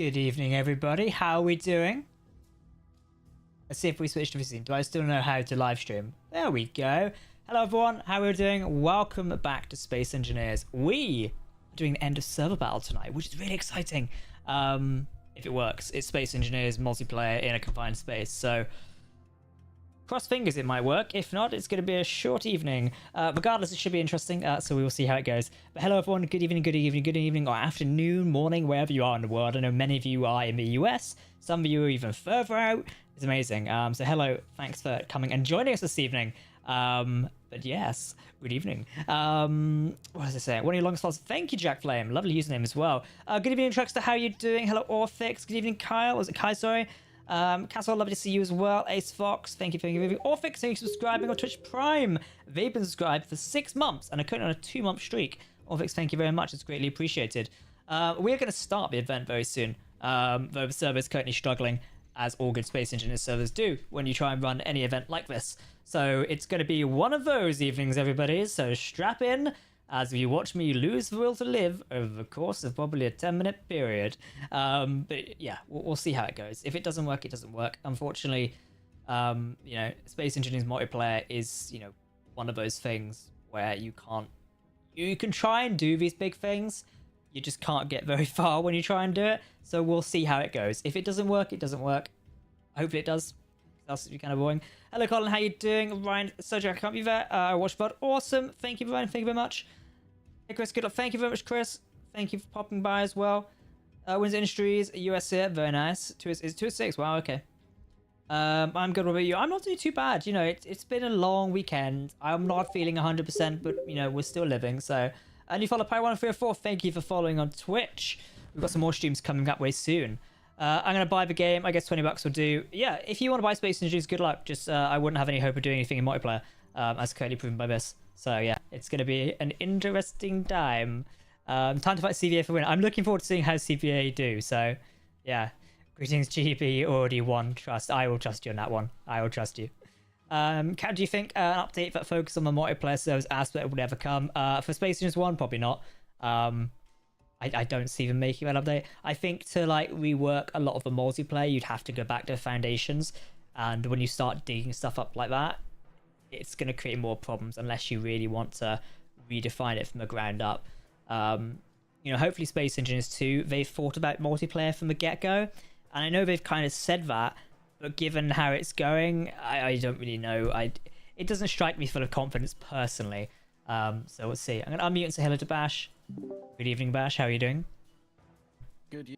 Good evening, everybody. How are we doing? Let's see if we switch to the scene. Do I still know how to live stream? There we go. Hello, everyone. How are we doing? Welcome back to Space Engineers. We are doing the end of server battle tonight, which is really exciting. If it works, it's Space Engineers multiplayer in a confined space. So cross fingers it might work. If not, it's going to be a short evening. Regardless, it should be interesting, so we will see how it goes. But hello, everyone. Good evening, or afternoon, morning, wherever you are in the world. I know many of you are in the US. Some of you are even further out. It's amazing. So hello. Thanks for coming and joining us this evening. But yes, good evening. What was I saying? One of your longest thoughts. Thank you, Jack Flame. Lovely username as well. Good evening, Truckster. How are you doing? Hello, Orphix. Good evening, Kyle. Was it Kai? Sorry. Castle, lovely to see you as well. Ace Fox, thank you for giving. Orphix, thank you for subscribing on Twitch Prime. They've been subscribed for 6 months and are currently on a 2-month streak. Orphix, thank you very much. It's greatly appreciated. We're going to start the event very soon, though the server is currently struggling, as all good Space Engineers servers do when you try and run any event like this. So it's going to be one of those evenings, everybody. So strap in as you watch me lose the will to live over the course of probably a 10-minute period. But yeah, we'll see how it goes. If it doesn't work, it doesn't work. Unfortunately, you know, Space Engineers multiplayer is, you know, one of those things where you can try and do these big things. You just can't get very far when you try and do it. So we'll see how it goes. If it doesn't work, it doesn't work. Hopefully it does. Else it'd be kind of boring. Hello, Colin. How you doing? Ryan, Sergio, I can't be there. Watchbot, awesome. Thank you, Ryan. Thank you very much. Hey, Chris, good luck. Thank you very much, Chris. Thank you for popping by as well. Windsor Industries, US here. Very nice. It's 2-6. Wow, okay. I'm good. What about you? I'm not doing too bad. You know, it's been a long weekend. I'm not feeling 100%, but, you know, we're still living. So, and you follow Pi1304. Thank you for following on Twitch. We've got some more streams coming up way soon. I'm going to buy the game. I guess $20 will do. Yeah, if you want to buy Space Engineers, good luck. Just, I wouldn't have any hope of doing anything in multiplayer, as currently proven by this. So, yeah, it's going to be an interesting time. Time to fight CVA for win. I'm looking forward to seeing how CVA do. So, yeah. Greetings, GB. Already won. Trust. I will trust you on that one. I will trust you. Kat, do you think an update that focuses on the multiplayer servers aspect would ever come? For Space Engineers 1, probably not. I don't see them making that update. I think to like rework a lot of the multiplayer, you'd have to go back to the foundations. And when you start digging stuff up like that, it's going to create more problems unless you really want to redefine it from the ground up. You know, hopefully Space Engineers 2, they've thought about multiplayer from the get-go. And I know they've kind of said that, but given how it's going, I don't really know. It doesn't strike me full of confidence personally. So we'll see. I'm going to unmute and say hello to Bash. Good evening, Bash. How are you doing? Good.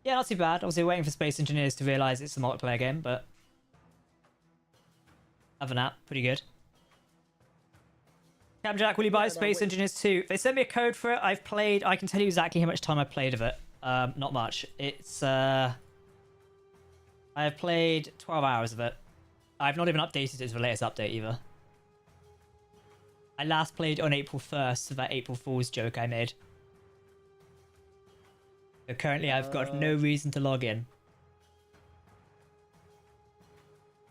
Yeah, not too bad. Obviously waiting for Space Engineers to realise it's a multiplayer game, but other than that, pretty good. Cam Jack, will you buy Space Engineers 2? They sent me a code for it. I've played. I can tell you exactly how much time I played of it. Not much. It's I have played 12 hours of it. I've not even updated it to the latest update either. I last played on April 1st for that April Fool's joke I made. So currently I've got no reason to log in.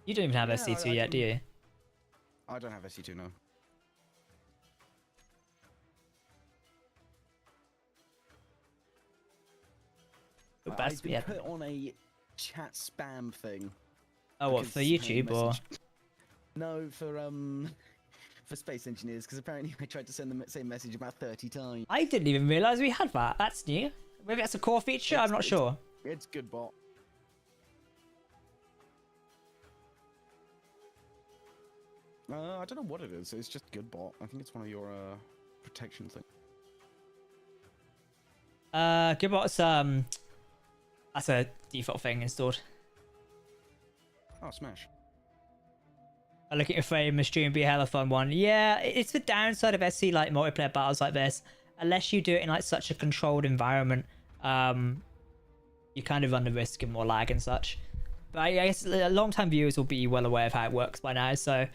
You don't even have SC2 yet, do you? I don't have SC2, no. I've been put on a chat spam thing. Oh, what, for YouTube or? No, for Space Engineers, because apparently I tried to send the same message about 30 times. I didn't even realise we had that. That's new. Maybe that's a core feature, I'm not sure. It's good bot. I don't know what it is. It's just good bot. I think it's one of your protection things. Good bot's that's a default thing installed. Oh, smash. I look at your frame, the stream be a hell of fun one. Yeah, it's the downside of SC like multiplayer battles like this. Unless you do it in like such a controlled environment, you kind of run the risk of more lag and such. But I guess long-time viewers will be well aware of how it works by now, so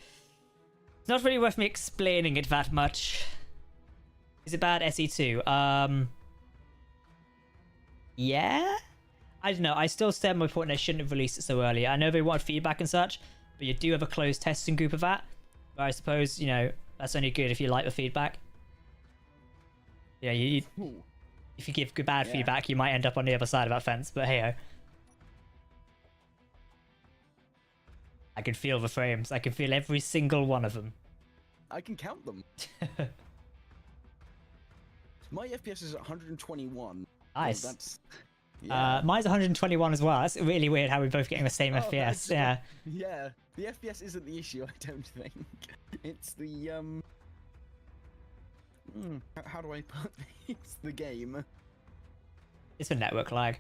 it's not really worth me explaining it that much. Is it bad SE2? Yeah? I don't know. I still stand my point they shouldn't have released it so early. I know they want feedback and such, but you do have a closed testing group of that. But I suppose, you know, that's only good if you like the feedback. Yeah, if you give good bad Yeah. feedback, you might end up on the other side of that fence. But hey, I can feel the frames. I can feel every single one of them. I can count them. My FPS is 121. Nice. Well, that's... Yeah. Mine's 121 as well. That's really weird how we're both getting the same Oh, FPS. that's- Yeah. Yeah. The FPS isn't the issue, I don't think. It's the, how do I put this? It's the game. It's a network lag.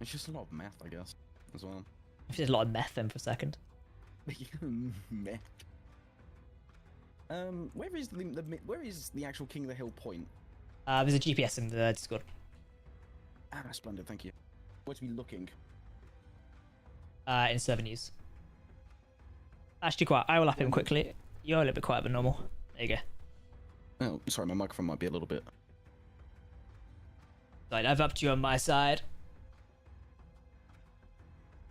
It's just a lot of math, I guess, as well. If there's a lot of meth in for a second. Meth. Where is the actual King of the Hill point? There's a GPS in the Discord. Ah, splendid, thank you. Where to be looking? In server news. Actually, quiet. I will up him quickly. You're a little bit quieter than normal. There you go. Oh, sorry, my microphone might be a little bit. Right, I've upped you on my side.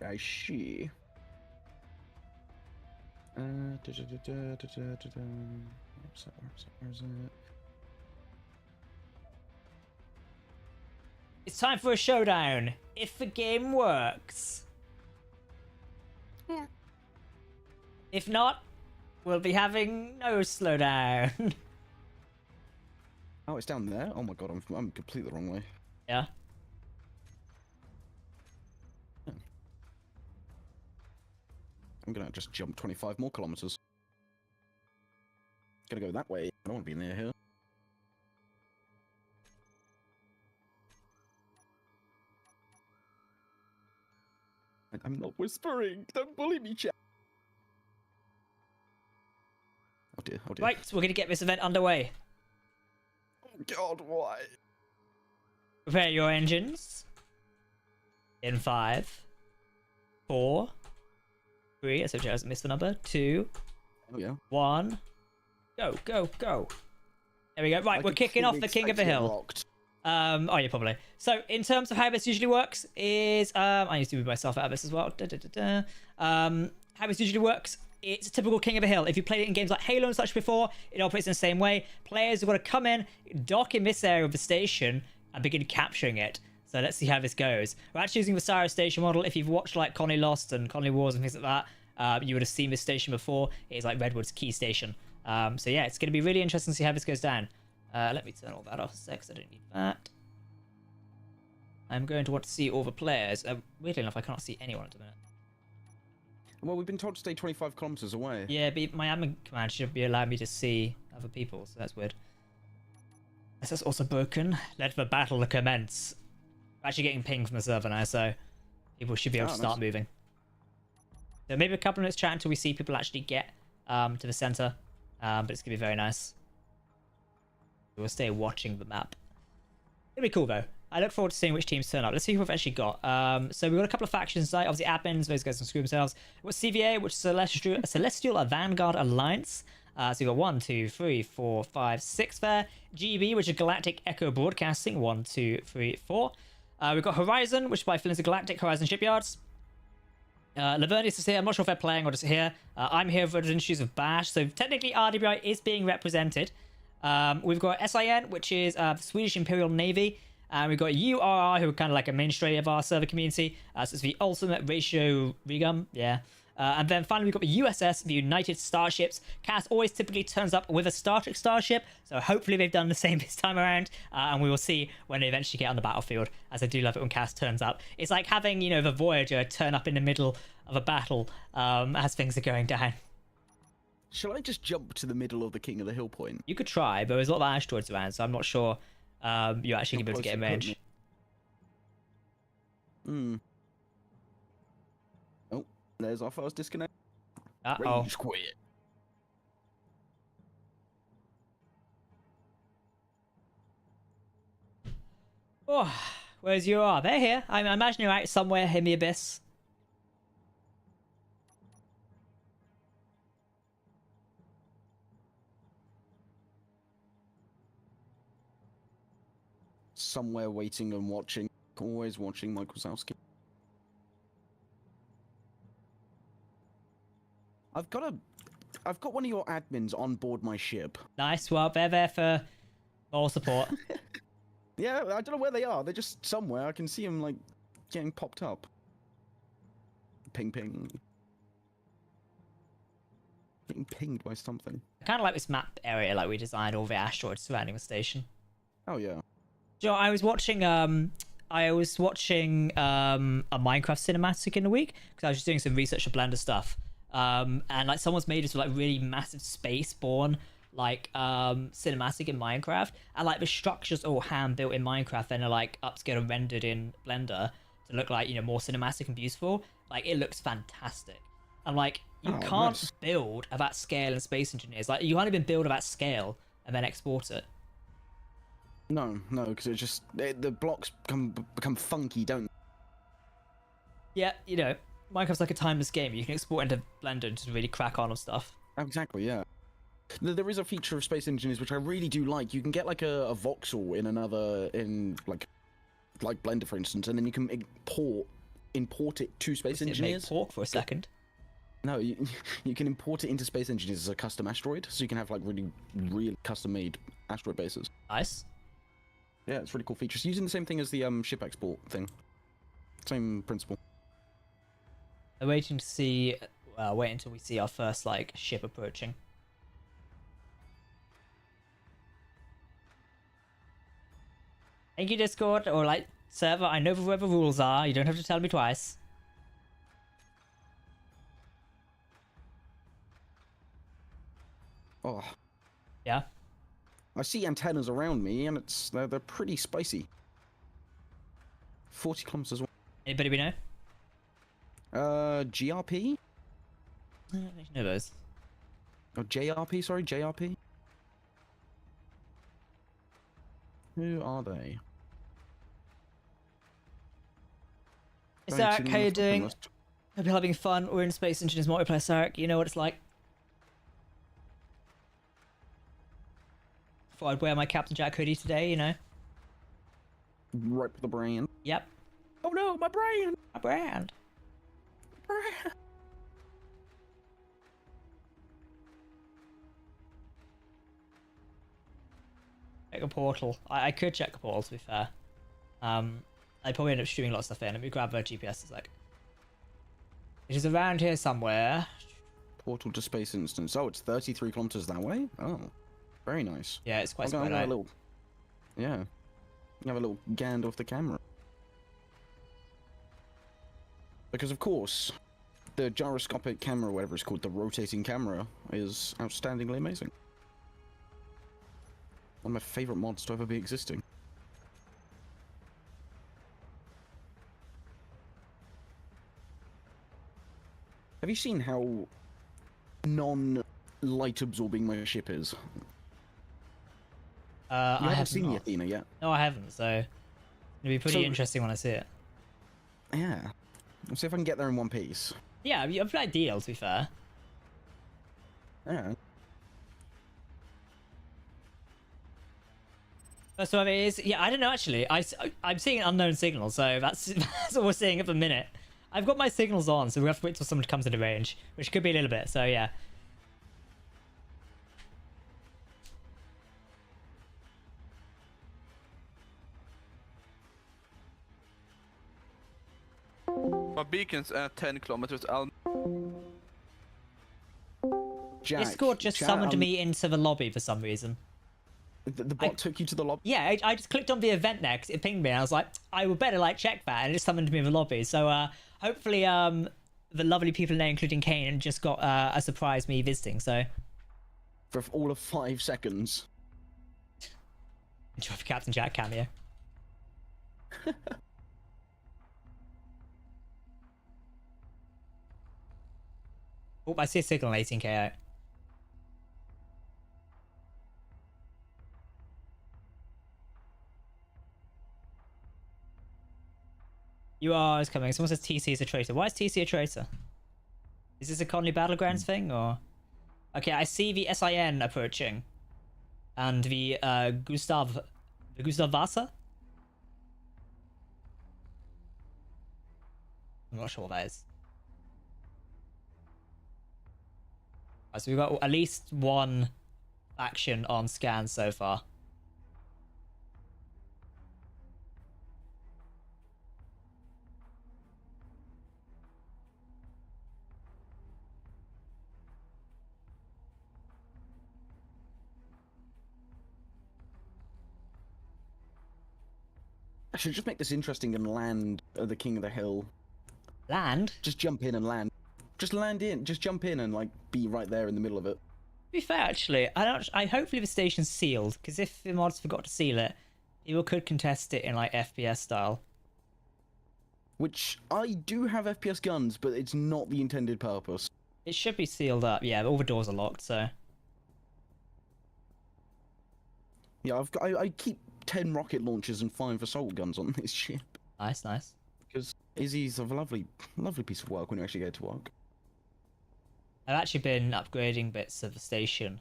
I see. Where is it? It's time for a showdown. If the game works. Yeah. If not, we'll be having no slowdown. Oh, it's down there. Oh my god, I'm completely the wrong way. Yeah. I'm gonna just jump 25 more kilometers. Gotta go that way. I don't want to be near here. I'm not whispering. Don't bully me, chat. Oh dear. Oh dear. Right, so we're gonna get this event underway. Oh god, why? Prepare your engines. In 5, 4, 3. Let's hope she hasn't missed the number. 2, Oh yeah. 1. Go, go, go. There we go. Right, we're kicking off the King of the Hill. Rocked. Oh yeah, probably. So in terms of how this usually works is I need to move myself out of this as well. How this usually works, it's a typical King of the Hill. If you played it in games like Halo and such before, it operates in the same way. Players have got to come in, dock in this area of the station, and begin capturing it. So let's see how this goes. We're actually using the Cyrus station model. If you've watched like Conley Lost and Conley Wars and things like that, you would have seen this station before. It is like Redwood's key station. So yeah, it's going to be really interesting to see how this goes down. Let me turn all that off a sec, 'cause I don't need that. I'm going to want to see all the players. Weirdly enough, I can't see anyone at the minute. Well, we've been told to stay 25 kilometers away. Yeah, but my admin command should be allowing me to see other people, so that's weird. This is also broken. Let the battle commence. I'm actually getting pinged from the server now, so people should be able to start moving. So maybe a couple of minutes chat until we see people actually get to the center, but it's going to be very nice. We'll stay watching the map. It'll be cool though. I look forward to seeing which teams turn up. Let's see who we've actually got. So we've got a couple of factions tonight. Obviously, admins, those guys can screw themselves. We've got CVA, which is Celestial Vanguard Alliance. So we've got 1, 2, 3, 4, 5, 6 there. GB, which is Galactic Echo Broadcasting. 1, 2, 3, 4. We've got Horizon, which is by Phillips Galactic Horizon Shipyards. Lavernius is here. I'm not sure if they're playing or just here. I'm here for the Industries of Bash. So technically, RWI is being represented. We've got SIN, which is the Swedish Imperial Navy. And we've got URR, who are kind of like a mainstay of our server community. So it's the Ultimate Ratio Regum, yeah. And then finally, we've got the USS, the United Starships. Cass always typically turns up with a Star Trek starship, so hopefully they've done the same this time around. And we will see when they eventually get on the battlefield, as I do love it when Cass turns up. It's like having, you know, the Voyager turn up in the middle of a battle as things are going down. Shall I just jump to the middle of the King of the Hill point? You could try, but there's a lot of asteroids around, so I'm not sure you're actually going to be able to get in range. Oh, there's our first disconnect. Uh-oh. Rage quit. Oh, where's you are? They're here. I imagine you're out somewhere in the abyss. Somewhere waiting and watching. Always watching Mike Wazowski. I've got one of your admins on board my ship. Nice. Well, they're there for All support. Yeah, I don't know where they are. They're just somewhere. I can see them like getting popped up. Ping ping. Getting pinged by something. I kind of like this map area, like we designed all the asteroids surrounding the station. Oh yeah. Joe, I was watching a Minecraft cinematic in the week because I was just doing some research for Blender stuff. And like someone's made this like really massive space-borne like cinematic in Minecraft, and like the structures all hand built in Minecraft, then are like upscaled and rendered in Blender to look like, you know, more cinematic and beautiful. Like it looks fantastic. And like you can't nice. build at that scale in Space Engineers. Like you can't even build at that scale and then export it. No, because it just the blocks become funky, don't they? Yeah, you know, Minecraft's like a timeless game. You can export into Blender and just really crack on with stuff. Exactly, yeah. There is a feature of Space Engineers which I really do like. You can get like a voxel in like Blender, for instance, and then you can import it to Space Engineers. Make pork for a second. No, you can import it into Space Engineers as a custom asteroid, so you can have like really custom-made asteroid bases. Nice. Yeah, it's really cool features. Using the same thing as the ship export thing. Same principle. I'm waiting to see. Wait until we see our first like ship approaching. Thank you, Discord, or like server. I know where the rules are. You don't have to tell me twice. Oh. Yeah. I see antennas around me, and they're pretty spicy. 40 kilometers away. Anybody we know? GRP? I don't actually know those. Oh, JRP, sorry, JRP? Who are they? Hey, Don't see Sarek, them how on you the fucking doing? list. Hope you're having fun. We're in Space Engineers multiplayer, Sarek. You know what it's like. Thought I'd wear my Captain Jack hoodie today, you know. Right for the brain. Yep. Oh no, my brain! My brand. Check a portal. I could check a portal, to be fair. I probably end up streaming a lot of stuff in. Let me grab a GPS a sec. It is around here somewhere. Portal to space instance. Oh, it's 33 kilometers that way? Oh, very nice. Yeah, it's quite I'm spread gonna have out. a little... Yeah. Have a little gand off the camera. Because, of course, the gyroscopic camera, whatever it's called, the rotating camera, is outstandingly amazing. One of my favourite mods to ever be existing. Have you seen how non-light absorbing my ship is? I haven't seen the Athena yet. No, I haven't, so it'll be pretty interesting when I see it. Yeah. Let's see if I can get there in one piece. Yeah, I'm pretty ideal, to be fair. Yeah. So it is, yeah, I don't know actually. I'm seeing an unknown signal, so that's what we're seeing at the minute. I've got my signals on, so we have to wait till someone comes into range, which could be a little bit. So yeah. My beacon's at 10 kilometers out. Jack, Discord just summoned me into the lobby for some reason. The bot took you to the lobby? Yeah, I just clicked on the event there because it pinged me, and I was like, I would better like check that, and it just summoned me in the lobby. So hopefully the lovely people in there, including Kane, just got a surprise me visiting. So For all of 5 seconds. enjoy the Captain Jack cameo. Oh, I see a signal 18k out. You are is coming. Someone says TC is a traitor. Why is TC a traitor? Is this a Conley Battlegrounds thing or? Okay, I see the SIN approaching, and the Gustav Vasa. I'm not sure what that is. So we've got at least one action on scan so far. I should just make this interesting and land at the king of the hill. Land? Just jump in and land. Just land in. Just jump in and like be right there in the middle of it. To be fair, actually, I hopefully the station's sealed, because if the mods forgot to seal it, people could contest it in like FPS style. Which I do have FPS guns, but it's not the intended purpose. It should be sealed up, yeah, but all the doors are locked, so. Yeah, I keep 10 rocket launchers and 5 assault guns on this ship. Nice, nice. Because Izzy's a lovely piece of work when you actually get to work. I've actually been upgrading bits of the station,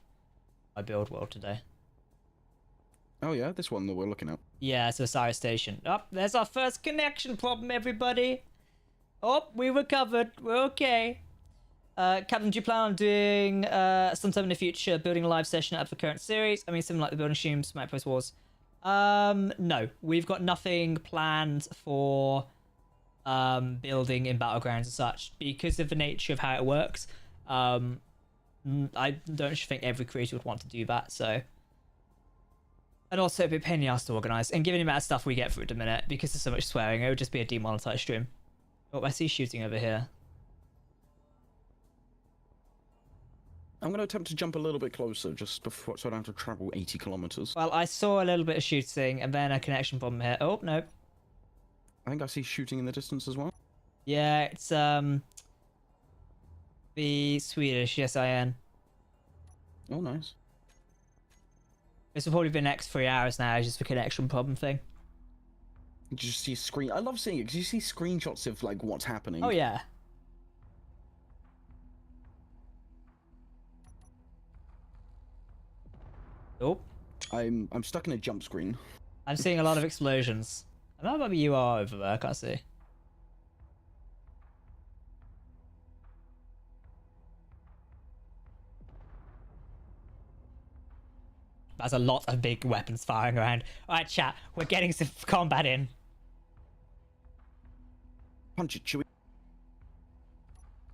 my build world today. Oh yeah, this one that we're looking at. Yeah, so Osiris Station. Oh, there's our first connection problem, everybody. Oh, we recovered. We're okay. Captain, do you plan on doing sometime in the future building a live session out of the current series? I mean, something like the building streams, Might Post Wars. No, we've got nothing planned for building in Battlegrounds and such because of the nature of how it works. I don't think every creator would want to do that, so. And also, it'd be a pain in the ass to organise. And given the amount of stuff we get through at the minute, because there's so much swearing, it would just be a demonetised stream. Oh, I see shooting over here. I'm going to attempt to jump a little bit closer, just before, so I don't have to travel 80 kilometers. Well, I saw a little bit of shooting, and then a connection problem here. Oh, no. I think I see shooting in the distance as well. Yeah, it's, the Swedish, SIN. Oh, nice. This will probably be the next 3 hours now, it's just the connection problem thing. You just see screen. I love seeing it because you see screenshots of like what's happening. Oh yeah. Oh. I'm stuck in a jump screen. I'm seeing a lot of explosions. I don't know about you are over there, I can't see. There's a lot of big weapons firing around. Alright, chat, we're getting some combat in. Punch it, Chewie.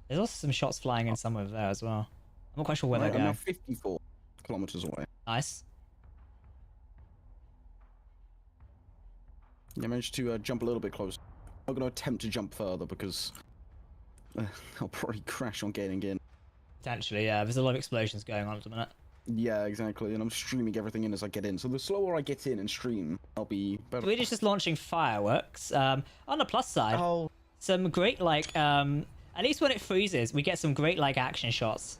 There's also some shots flying in somewhere there as well. I'm not quite sure where Right, they're I'm going. now 54 kilometers away. Nice. I managed to jump a little bit closer. I'm going to attempt to jump further because I'll probably crash on getting in. Potentially, yeah. There's a lot of explosions going on at the minute. Yeah, exactly. And I'm streaming everything in as I get in. So the slower I get in and stream, I'll be better. Swedish is launching fireworks. On the plus side, Oh, some great, like, at least when it freezes, we get some great, like, action shots.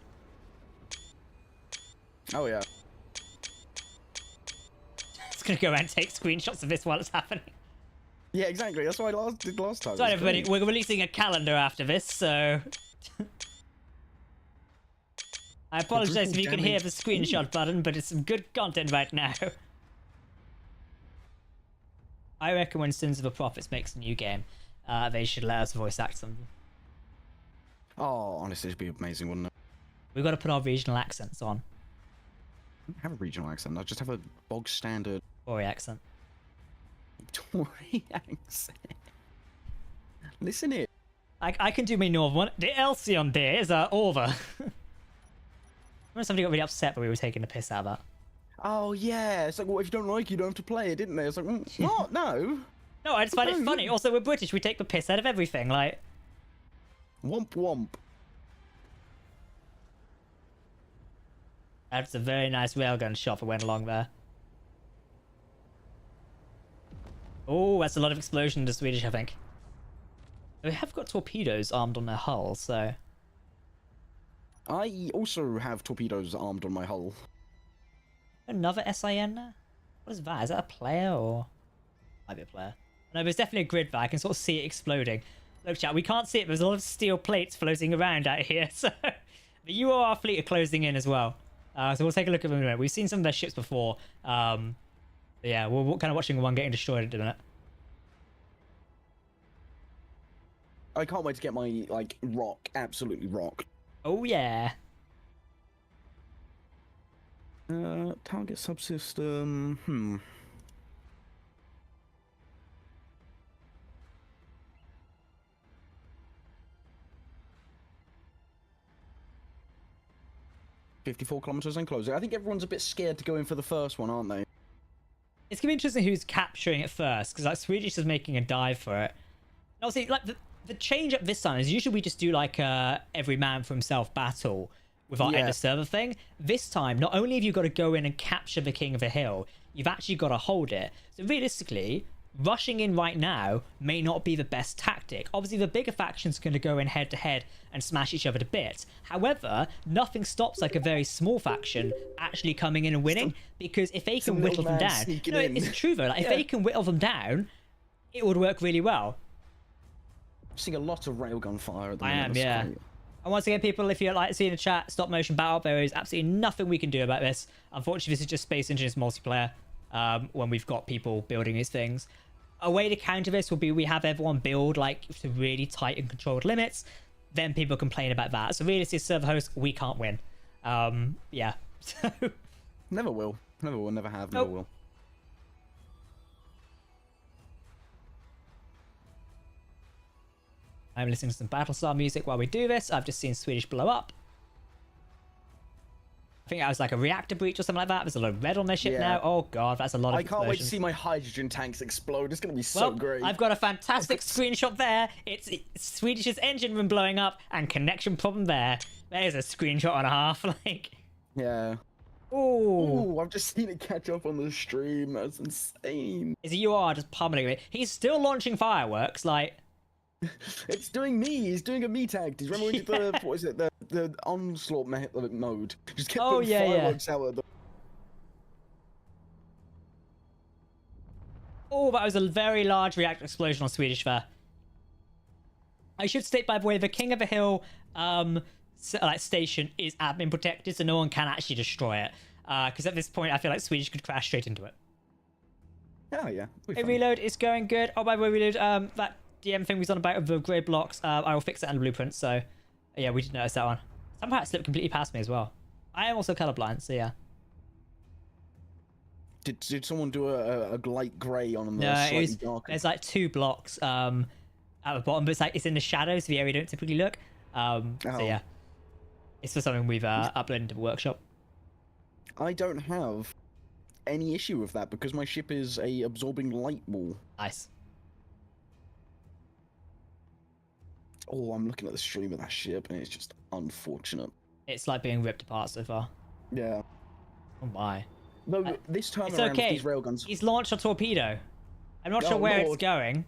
oh yeah. It's gonna go around and take screenshots of this while it's happening. Yeah, exactly. That's what I did last time. Sorry, It was everybody, great. we're releasing a calendar after this, so... I apologize if you can hear the screenshot button, but it's some good content right now. I reckon when Sins of the Prophets makes a new game, they should let us voice act them. Oh, honestly, it'd be amazing, wouldn't it? We've got to put our regional accents on. I don't have a regional accent. I just have a bog standard Tory accent. Tory accent. Listen here. I can do my northern one. The Elsion there is over. Remember somebody got really upset when we were taking the piss out of that. Oh yeah, it's like, well, if you don't like it, you don't have to play it, didn't they? It's like, what? No. No, I just find it funny. Also, we're British. We take the piss out of everything. Like, Womp womp. that's a very nice railgun shot that went along there. Oh, that's a lot of explosion in the Swedish, I think. They have got torpedoes armed on their hull, so... I also have torpedoes armed on my hull. Another SIN there? What is that? Is that a player or... Might be a player. No, there's definitely a grid there. I can sort of see it exploding. Look, chat, we can't see it. There's a lot of steel plates floating around out here, so... The UOR fleet are closing in as well. So we'll take a look at them in a minute. We've seen some of their ships before. Yeah, we're kind of watching one getting destroyed at the minute. I can't wait to get my, like, rock. Absolutely rock. Oh, yeah. Target subsystem... 54 kilometers and closing. I think everyone's a bit scared to go in for the first one, aren't they? It's gonna be interesting who's capturing it first, because like Swedish is making a dive for it. And obviously, like the change up this time is usually we just do like every man for himself battle with our end of server thing. This time, not only have you got to go in and capture the king of the hill, you've actually got to hold it. So realistically, rushing in right now may not be the best tactic. Obviously, the bigger faction's going to go in head to head and smash each other to bits. However, nothing stops like a very small faction actually coming in and winning, because if they can whittle them down, no, it's true though. Like if they can whittle them down, it would work really well. I'm seeing a lot of railgun fire at the I moment. am, yeah. And once again, people, if you're like seeing the chat, stop motion battle, there is absolutely nothing we can do about this. Unfortunately, this is just Space Engineers multiplayer when we've got people building these things. A way to counter this will be we have everyone build like to really tight and controlled limits. Then people complain about that. So realistically, server host, we can't win. Yeah. So Never will. Never will. Never have. Never will. I'm listening to some Battlestar music while we do this. I've just seen Swedish blow up. I think that was like a reactor breach or something like that. There's a lot of red on their ship now. Oh god, that's a lot of explosions. I can't wait to see my hydrogen tanks explode. It's going to be so great. I've got a fantastic screenshot there. It's Swedish's engine room blowing up and connection problem there. There's a screenshot and a half. Like, yeah. Ooh, I've just seen it catch up on the stream. That's insane. Is you are just pummeling it. He's still launching fireworks. Like, it's doing me. He's doing a me tag. Do you remember when he did the what is it? The onslaught mode. Just kept putting fireworks out at the. Oh, that was a very large reactor explosion on Swedish there. I should state, by the way, the King of the Hill station is admin protected, so no one can actually destroy it. Because at this point, I feel like Swedish could crash straight into it. Oh yeah. Hey, reload is going good. Oh, by the way, reload. That DM thing was on about with the grey blocks. I will fix it on the blueprint. So yeah, we did notice that one. Somehow it slipped completely past me as well. I am also colorblind, so yeah. Did someone do a light grey on the no, darker? There's like 2 blocks at the bottom, but it's in the shadows, the area you don't typically look. So yeah, it's for something we've uploaded to the workshop. I don't have any issue with that because my ship is a absorbing light wall. Nice. Oh, I'm looking at the stream of that ship and it's just unfortunate. It's like being ripped apart so far. Yeah. Oh my. No, this time it's around okay. with these railguns. He's launched a torpedo. I'm not sure where it's going.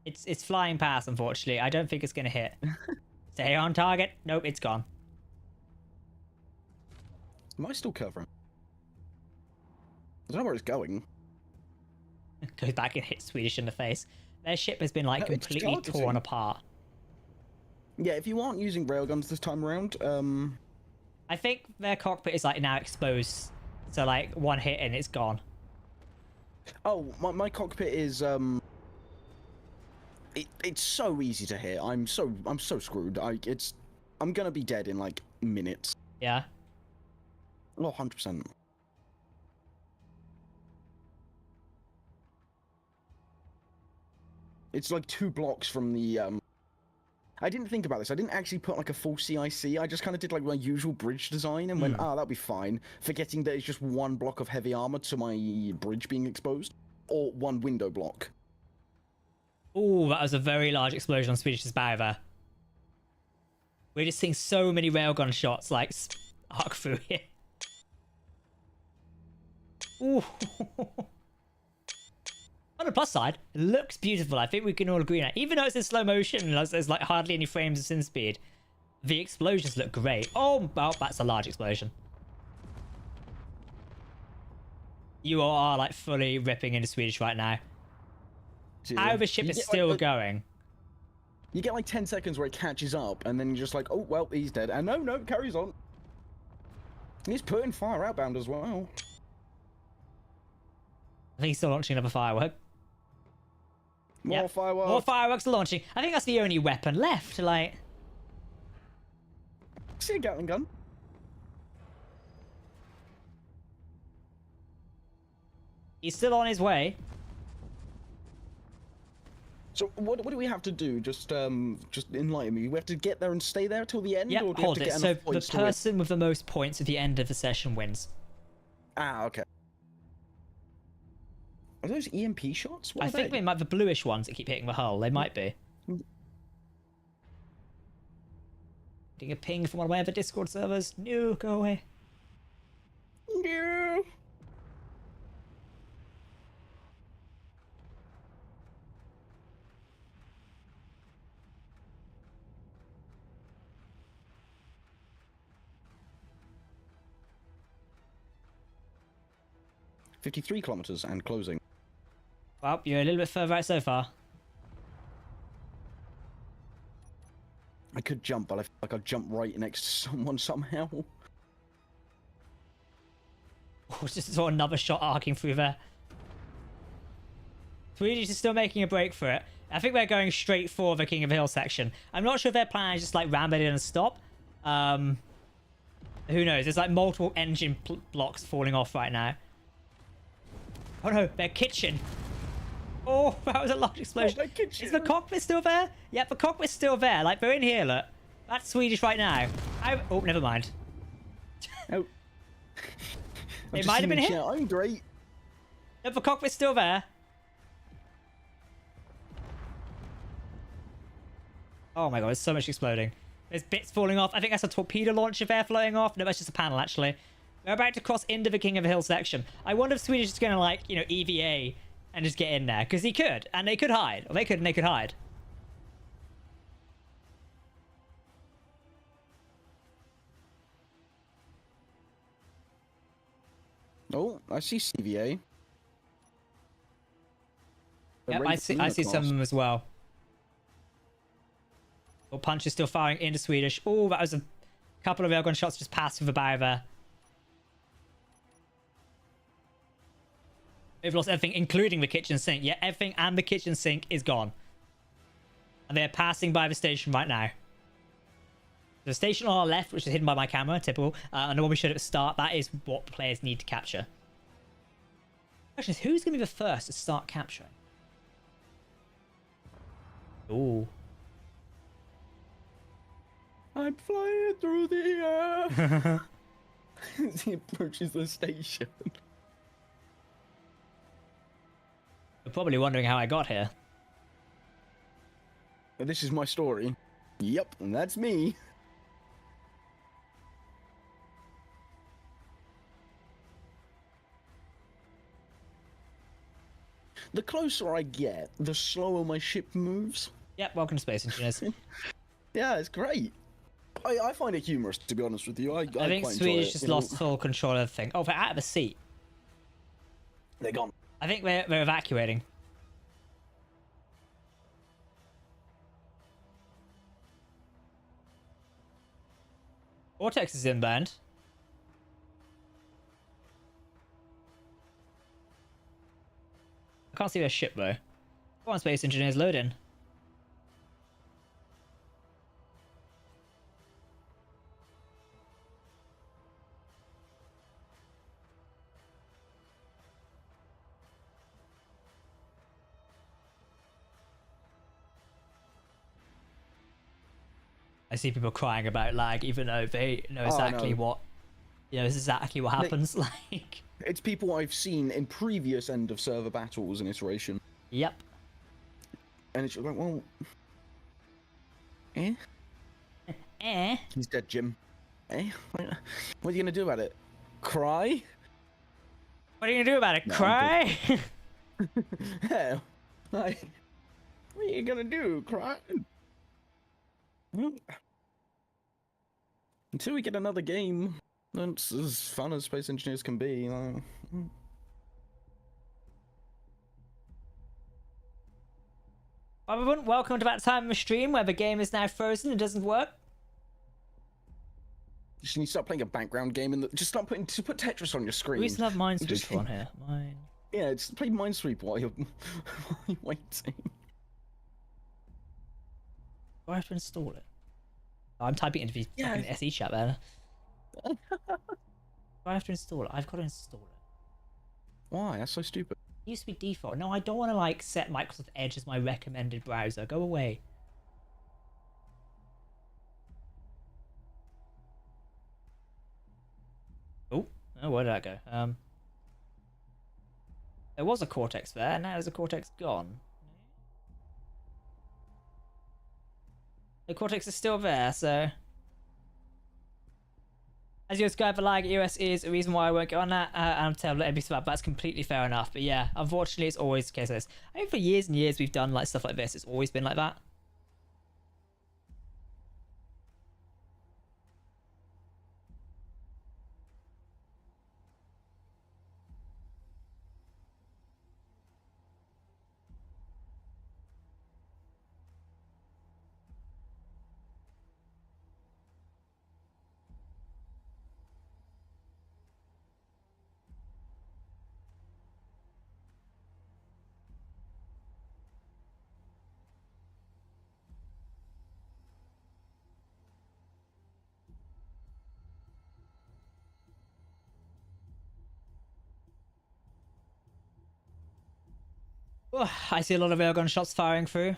It's flying past, unfortunately. I don't think it's going to hit. Stay on target. Nope, it's gone. Am I still covering? I don't know where it's going. Goes back and hits Swedish in the face. Their ship has been like completely torn apart. Yeah, if you aren't using railguns this time around, I think their cockpit is like now exposed. So like one hit and it's gone. Oh, my cockpit is it's so easy to hit. I'm so screwed. I'm gonna be dead in like minutes. Yeah. Oh, 100%. It's like 2 blocks from the I didn't think about this. I didn't actually put like a full CIC. I just kind of did like my usual bridge design and went, that'll be fine. Forgetting that it's just 1 block of heavy armor to my bridge being exposed, or 1 window block. Oh, that was a very large explosion on Swedish's bow there. We're just seeing so many railgun shots like arc through here. Ooh. On the plus side, it looks beautiful. I think we can all agree on that. Even though it's in slow motion and there's like hardly any frames of sync speed, the explosions look great. Oh, well, that's a large explosion. You are like fully ripping into Swedish right now. How the ship is still going. You get like 10 seconds where it catches up, and then you're just like, oh, well, he's dead. And no, it carries on. He's putting fire outbound as well. I think he's still launching another firework. More fireworks. More fireworks are launching. I think that's the only weapon left. Like, see a Gatling gun. He's still on his way. So what do we have to do? Just enlighten me. We have to get there and stay there till the end, Yep, or do we have hold to it. get So enough the points to win? person with the most points at the end of the session wins. Ah, okay. Are those EMP shots? What I are think they might be the bluish ones that keep hitting the hull. They might be. Getting a ping from one of my other Discord servers. No, go away. No. $53 kilometers and closing. Well, you're a little bit further out so far. I could jump, but I feel like I'll jump right next to someone somehow. Oh, just saw another shot arcing through there. Swedish is still making a break for it. I think they're going straight for the King of the Hill section. I'm not sure if their plan is just like ram it in and stop. Who knows? There's like multiple engine blocks falling off right now. Oh no, their kitchen. Oh, that was a large explosion. Oh, my kitchen. Is the cockpit still there? Yep, the cockpit's still there. Like, they're in here, look. That's Swedish right now. Oh, never mind. Oh. It might have been here. I'm great. No, the cockpit's still there. Oh my god, there's so much exploding. There's bits falling off. I think that's a torpedo launcher there floating off. No, that's just a panel, actually. We're about to cross into the King of the Hill section. I wonder if Swedish is going to, like, you know, EVA and just get in there. Because he could. And they could hide. Or they could and they could hide. Oh, I see CVA. They're Yep, ready I for see Luna some of class. them as well. Oh, Punch is still firing into Swedish. Oh, that was a couple of railgun shots just passed through the barrier there. They've lost everything, including the kitchen sink. Yeah, everything and the kitchen sink is gone. And they're passing by the station right now. The station on our left, which is hidden by my camera, typical, and the one we showed at the start, that is what players need to capture. The question is, who's going to be the first to start capturing? Ooh. I'm flying through the air as he approaches the station. You're probably wondering how I got here. This is my story. Yep, and that's me. The closer I get, the slower my ship moves. Yep, welcome to Space Engineers. Yeah, it's great. I find it humorous, to be honest with you. I I think quite enjoy Swedish it, just you know. lost full control of the thing. Oh, they're out of the seat. They're gone. I think they're evacuating. Vortex is inbound. I can't see their ship though. Come on, Space Engineers, load in. I see people crying about lag, even though they know exactly no. what, you know, this is exactly what happens. Like, It's people I've seen in previous end of server battles and iteration. yep. And it's like, well... Eh? Eh? He's dead, Jim. Eh? What are you gonna do about it? Cry? What are you gonna do about it? No, I'm Cry? Hell. Like, what are you gonna do? Cry? Well, until we get another game that's as fun as Space Engineers can be. Everyone, welcome to that time of the stream where the game is now frozen and doesn't work. Just need to start playing a background game and just start putting put Tetris on your screen. We still have Minesweeper Just- on here. Mine. Yeah, just play Minesweeper while you're waiting. Do I have to install it? Oh, I'm typing into the Yeah. fucking SE chat there. Do I have to install it? I've got to install it. Why? That's so stupid. It used to be default. No, I don't want to like set Microsoft Edge as my recommended browser. Go away. Oh, where did that go? There was a Cortex there, now there's a Cortex gone. The Cortex is still there, so... As you described, the lag EOS is a reason why I won't go on that, and I'm terrible at NBC, but that's completely fair enough. But yeah, unfortunately, it's always the case of this. I think for years and years we've done like stuff like this. It's always been like that. Oh, I see a lot of railgun shots firing through. You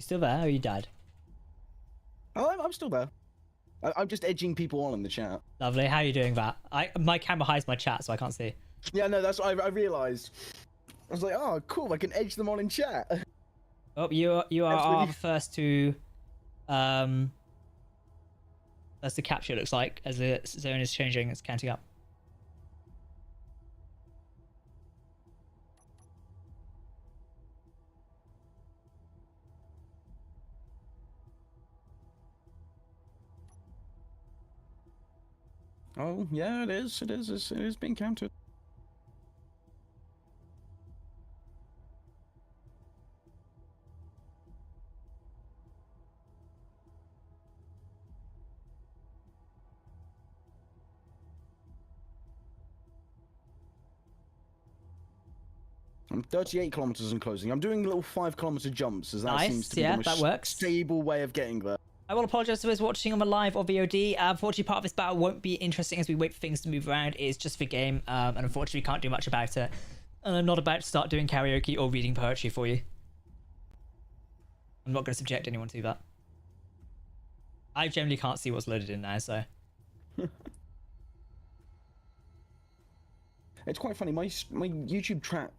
still there, or you died? Oh, I'm still there. I'm just edging people on in the chat. Lovely. How are you doing that? My camera hides my chat, so I can't see. Yeah, no, that's what I realised. I was like, oh, cool, I can edge them on in chat. Oh, you are Absolutely. the first to that's the capture, looks like, as the zone is changing, it's counting up. Oh, yeah, it is. It is being counted. I'm 38 kilometers in closing. I'm doing little 5-kilometer jumps, as that Nice, seems to be yeah, the that most works. stable way of getting there. I will apologise to those watching on the live or VOD. Unfortunately, part of this battle won't be interesting as we wait for things to move around. It's just for game, and unfortunately, we can't do much about it. And I'm not about to start doing karaoke or reading poetry for you. I'm not going to subject anyone to that. I generally can't see what's loaded in now, so... It's quite funny. My YouTube trat.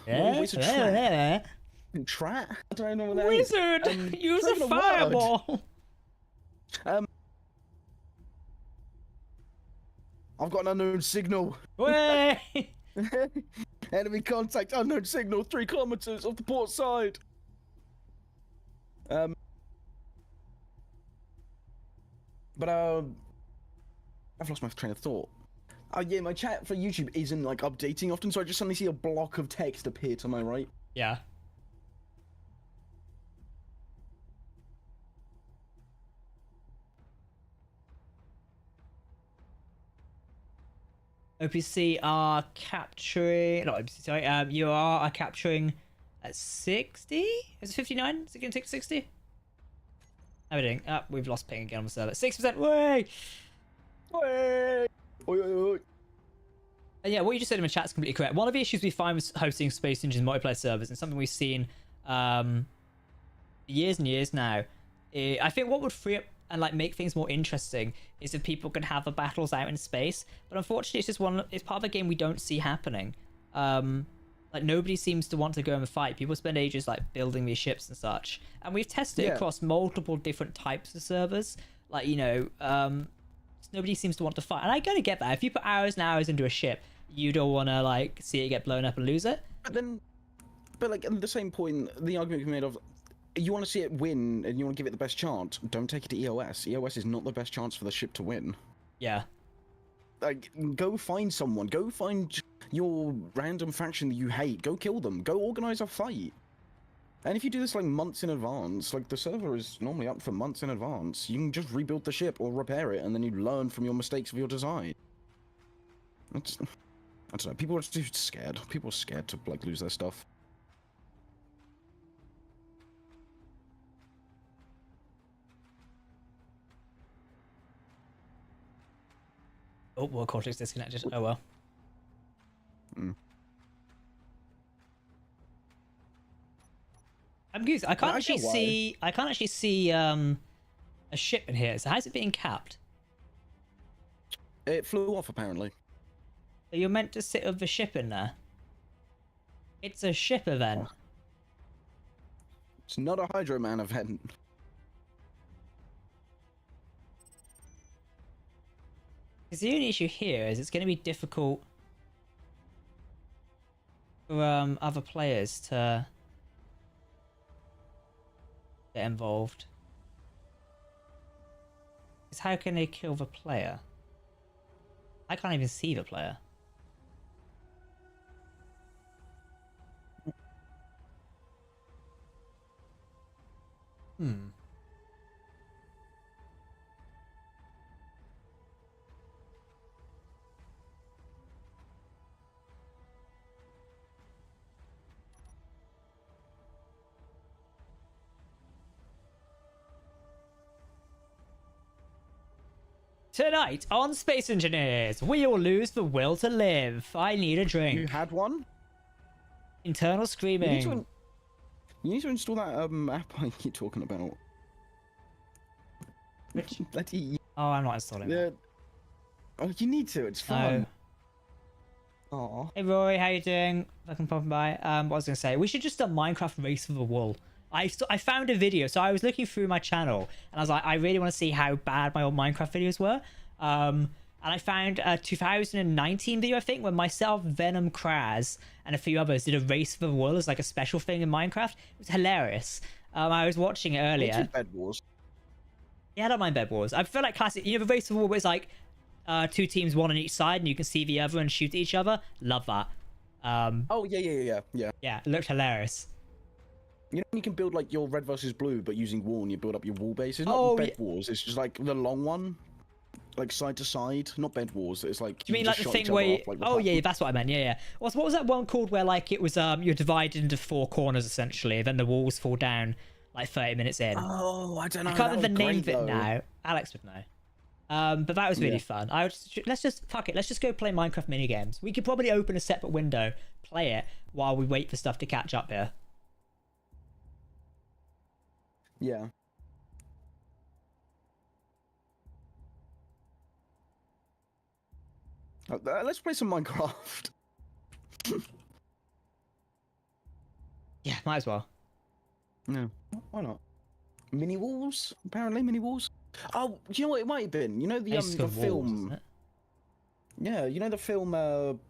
Yeah, What's a yeah. trat? I don't know what that Wizard! is. Use a It's not even fireball! word. I've got an unknown signal. Way! Enemy contact, unknown signal, 3 kilometers off the port side. But I've lost my train of thought. Oh yeah, my chat for YouTube isn't like updating often, so I just suddenly see a block of text appear to my right. Yeah. OPC are capturing... No, OPC, sorry. You are capturing at 60? Is it 59? Is it going to take 60? How are we doing? We've lost ping again on the server. 6%! Way! Oi, oi, oi. And yeah, what you just said in the chat is completely correct. One of the issues we find with hosting Space Engine multiplayer servers, and something we've seen years and years now, I think what would free up and like make things more interesting is if people could have the battles out in space. But unfortunately, it's just it's part of a game we don't see happening. Like nobody seems to want to go and fight. People spend ages like building these ships and such. And we've tested it across multiple different types of servers. Like, you know, nobody seems to want to fight. And I kind of get that. If you put hours and hours into a ship, you don't want to like see it get blown up and lose it. But like at the same point, the argument we made of, you want to see it win and you want to give it the best chance, don't take it to EOS. EOS is not the best chance for the ship to win. Yeah. Like, go find someone. Go find your random faction that you hate. Go kill them. Go organize a fight. And if you do this like months in advance, like the server is normally up for months in advance, you can just rebuild the ship or repair it, and then you learn from your mistakes of your design. I don't know. People are just scared. People are scared to like lose their stuff. Oh, water cortex disconnected. Oh well. Mm. I'm confused. I can't I actually get why. see. I can't actually see a ship in here. So how's it being capped? It flew off apparently. So you're meant to sit with the ship in there. It's a ship event. It's not a Hydro Man event. Because the only issue here is it's going to be difficult for other players to get involved. Because how can they kill the player? I can't even see the player. Hmm. Tonight on Space Engineers, we all lose the will to live. I need a drink. You had one? Internal You need screaming. to, you need to install that app I keep talking about. Which? Bloody Oh, I'm not installing that. yeah. Oh, you need to. It's fun. Aw. Hey Rory, how you doing? Fucking popping by. What I was gonna say, we should just do Minecraft Race for the Wool. I found a video, so I was looking through my channel, and I was like, I really want to see how bad my old Minecraft videos were. And I found a 2019 video, I think, where myself, Venom, Kraz, and a few others did a Race for the Wool as like a special thing in Minecraft. It was hilarious. I was watching it earlier. What's Bed Wars? Yeah, I don't mind Bed Wars. I feel like classic. You know, the Race for the Wool where it's like two teams, one on each side, and you can see the other and shoot at each other. Love that. Oh yeah. Yeah, it looked hilarious. You know, you can build like your red versus blue, but using wool, and you build up your wall base. It's not Oh, Bed Wars. It's just like the long one, like side to side. Not Bed Wars. It's like. Do you mean like just the shot thing each other where? off, like, the Oh yeah, platform. that's what I meant. Yeah. What was that one called where like it was you're divided into four corners essentially, then the walls fall down like 30 minutes in. Oh, I don't know. I can't that remember the was name great, of it though. now. Alex would know. But that was really fun. Let's just fuck it. Let's just go play Minecraft mini games. We could probably open a separate window, play it while we wait for stuff to catch up here. Yeah. Let's play some Minecraft. Yeah, might as well. No, why not? Mini walls, apparently mini walls. Oh, do you know what it might have been? You know the It's the got walls, film. isn't it? Yeah, you know the film.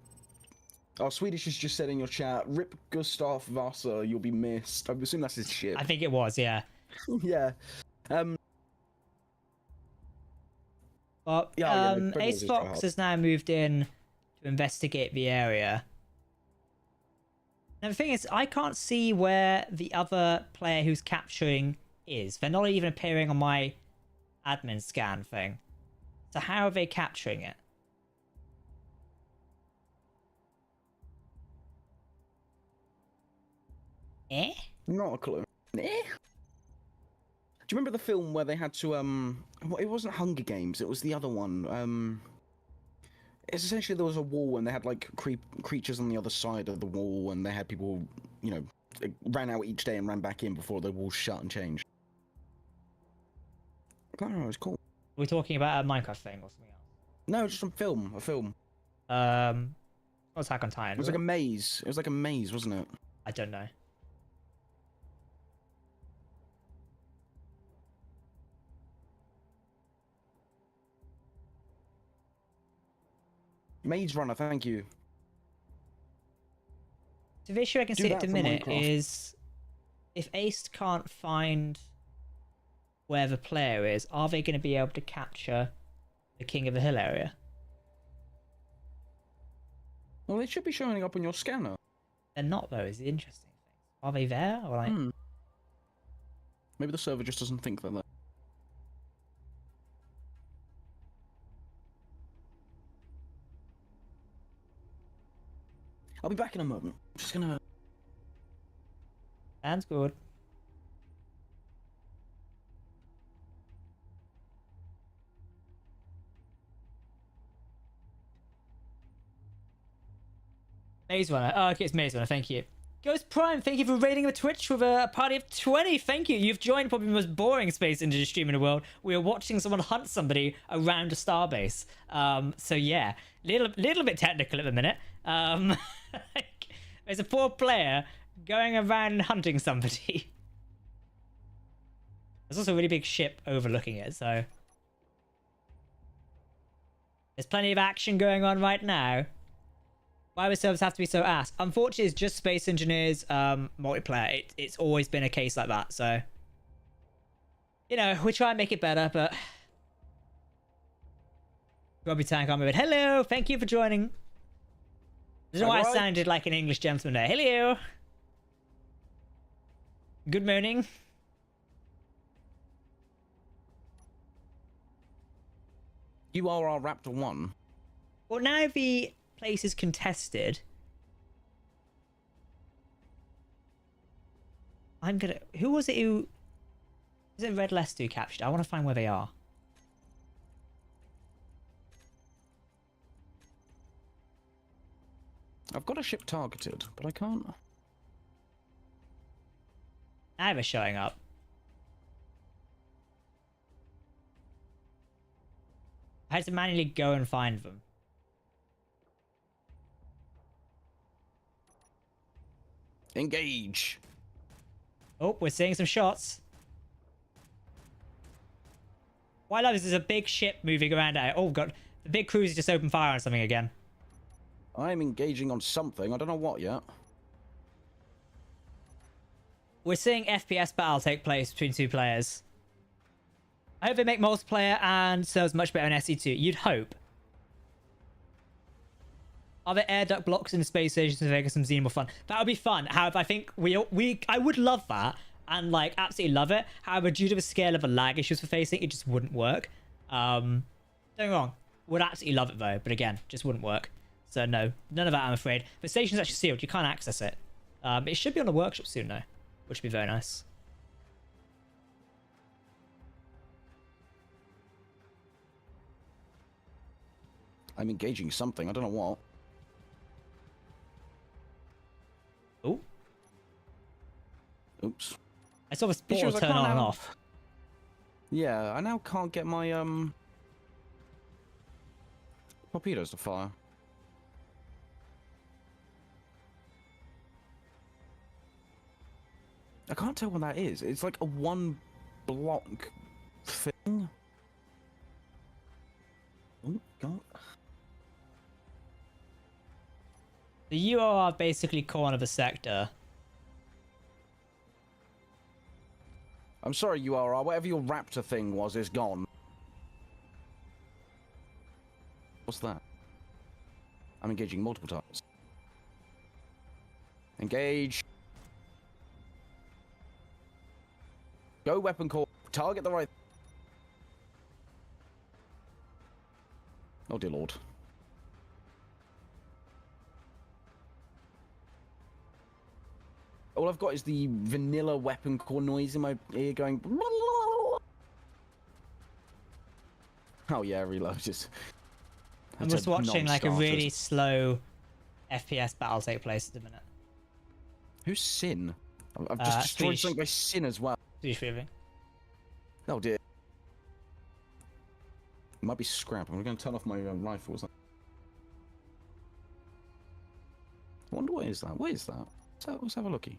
Swedish has just said in your chat, "Rip Gustav Vasa, you'll be missed." I assume that's his ship. I think it was, yeah. Yeah. But Yeah, the Pringles Ace is Fox hard. has now moved in to investigate the area. Now the thing is, I can't see where the other player who's capturing is. They're not even appearing on my admin scan thing. So how are they capturing it? Eh? Not a clue. Eh? Do you remember the film where they had to well, it wasn't Hunger Games, it was the other one. It's essentially there was a wall and they had like creatures on the other side of the wall and they had people, you know, ran out each day and ran back in before the wall shut and changed. I don't know, it was cool. We're talking about a Minecraft thing or something No, just a film. else. Attack on Titan. It was like a maze. It was like a maze, wasn't it? I don't know. Maze Runner, thank you. So the issue I can Do see at that the for minute Minecraft. is if Ace can't find where the player is, are they going to be able to capture the King of the Hill area? Well, they should be showing up on your scanner. They're not though, is the interesting thing. Are they there? Or like... Maybe the server just doesn't think that. I'll be back in a moment. I'm just gonna. Sounds good. Maze Runner. Oh, okay, it's Maze Runner. Thank you. Ghost Prime, thank you for raiding the Twitch with a party of 20. Thank you. You've joined probably the most boring space industry stream in the world. We are watching someone hunt somebody around a starbase. So yeah, little bit technical at the minute. There's a poor player going around and hunting somebody. There's also a really big ship overlooking it, so there's plenty of action going on right now. Why would servers have to be so ass? Unfortunately, it's just Space Engineers multiplayer. It's always been a case like that, so you know, we try and make it better, but Robbie Tank on it. Hello, thank you for joining. I don't know why I sounded like an English gentleman there. Hello. Good morning. You are our Raptor 1. Well, now the place is contested. I'm gonna... Who was it who... Is it Red Leicester who captured? I want to find where they are. I've got a ship targeted, but I can't... Now they're showing up. I had to manually go and find them. Engage! Oh, we're seeing some shots. What I love is there's a big ship moving around out. Oh god, the big cruiser just opened fire on something again. I'm engaging on something, I don't know what yet. We're seeing FPS battle take place between two players. I hope they make multiplayer and serves much better in SE2. You'd hope. Are there air duct blocks in the space station to make some more fun? That would be fun. However, I think I would love that and like absolutely love it. However, due to the scale of the lag issues we're facing, it just wouldn't work. Don't get me wrong. Would absolutely love it though, but again, just wouldn't work. So no, none of that I'm afraid. The station's actually sealed. You can't access it. It should be on the workshop soon though, which would be very nice. I'm engaging something, I don't know what. Oh. Oops. I saw the portal turn on and off. Yeah, I now can't get my torpedoes to fire. I can't tell what that is. It's like a one block thing. Oh god. The UOR basically corner the sector. I'm sorry, URR. Whatever your raptor thing was is gone. What's that? I'm engaging multiple targets. Engage. Go weapon core. Target the right. Oh dear lord. All I've got is the vanilla weapon core noise in my ear going. Oh yeah, reload just. I'm just watching like a really slow FPS battle take place at the minute. Who's Sin? I've just destroyed something by Sin as well. Oh dear. It might be scrap. I'm going to turn off my rifles. I wonder what is that? What is that? Let's have a looky.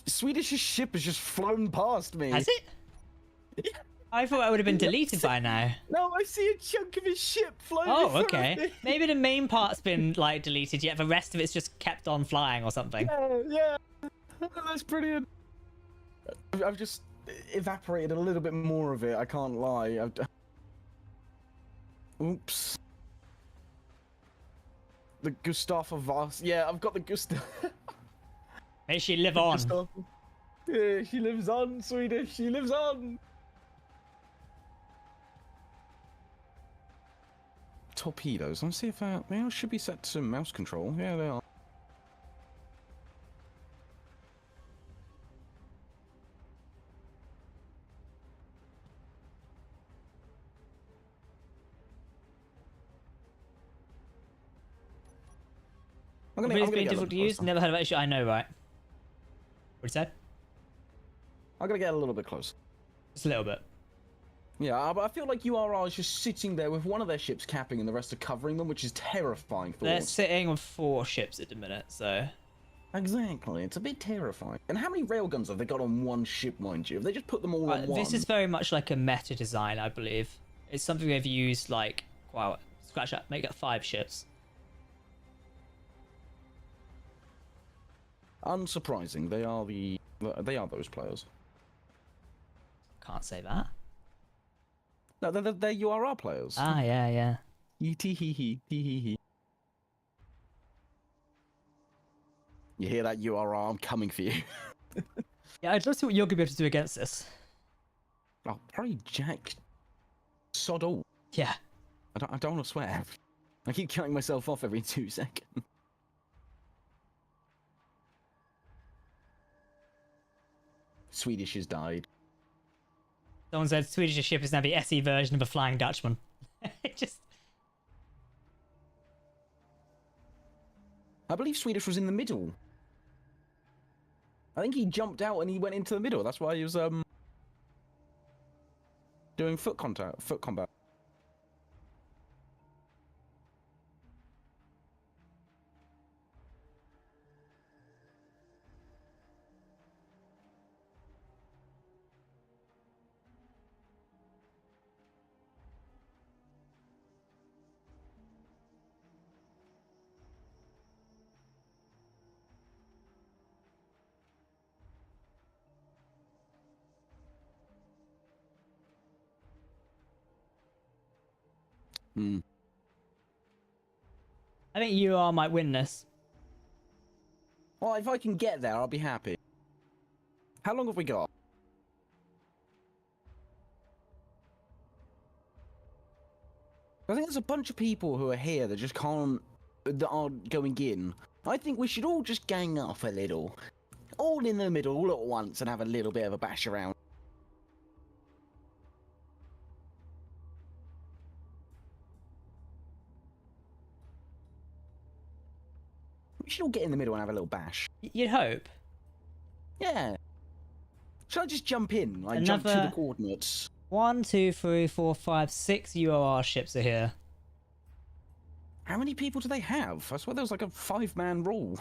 Swedish's ship has just flown past me. Has it? Yeah. I thought it would have been deleted by now. No, I see a chunk of his ship flying. Oh, okay. Maybe the main part's been like deleted yet the rest of it's just kept on flying or something. Yeah. That's brilliant. I've just evaporated a little bit more of it. I can't lie. Oops. The Gustava Vast. Yeah, I've got the Gustav. May she live on. Gustava. Yeah, she lives on, Swedish. She lives on. Torpedoes. Let's see if they should be set to mouse control. Yeah, they are. I'm But gonna it's been get a difficult to little use. closer. Never heard of it. I know, right? What you said? I'm gonna get a little bit closer. Just a little bit. Yeah, but I feel like URR is just sitting there with one of their ships capping and the rest are covering them, which is terrifying They're thoughts. sitting on 4 ships at the minute, so... Exactly, it's a bit terrifying. And how many railguns have they got on one ship, mind you? If they just put them all on one... This is very much like a meta design, I believe. It's something they've used, like... Wow, scratch that, make it 5 ships. Unsurprising, they are those players. Can't say that. No, they're URR players. Ah, yeah. Tee-hee-hee. You hear that, URR? I'm coming for you. Yeah, I'd love to see what you're going to be able to do against this. I'll probably jack sod all. Yeah. I don't want to swear. I keep cutting myself off every 2 seconds. Swedish has died. Someone said Swedish ship is now the SE version of a Flying Dutchman. Just... I believe Swedish was in the middle. I think he jumped out and he went into the middle. That's why he was doing foot combat. I think UR might win this. Well, if I can get there, I'll be happy. How long have we got? I think there's a bunch of people who are here that just can't, that aren't going in. I think we should all just gang up a little. All in the middle, all at once, and have a little bit of a bash around. We should all get in the middle and have a little bash. You'd hope. Yeah. Should I just jump in? Like, jump to the coordinates? 1, 2, 3, 4, 5, 6 UOR ships are here. How many people do they have? I swear there was like a 5-man rule.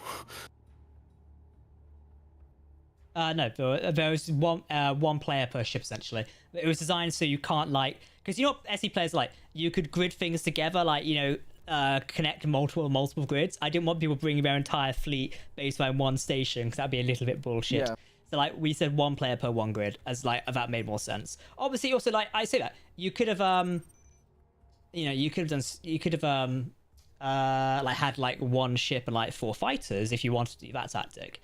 No, there was one player per ship essentially. It was designed so you can't like, because you know what SE players are like, you could grid things together, like, you know, connect multiple grids. I didn't want people bringing their entire fleet based on one station because that'd be a little bit bullshit. Yeah. So like we said, 1 player per 1 grid, as like that made more sense. Obviously, also like I say that you could have you know, you could have like had like 1 ship and like 4 fighters if you wanted to do that tactic.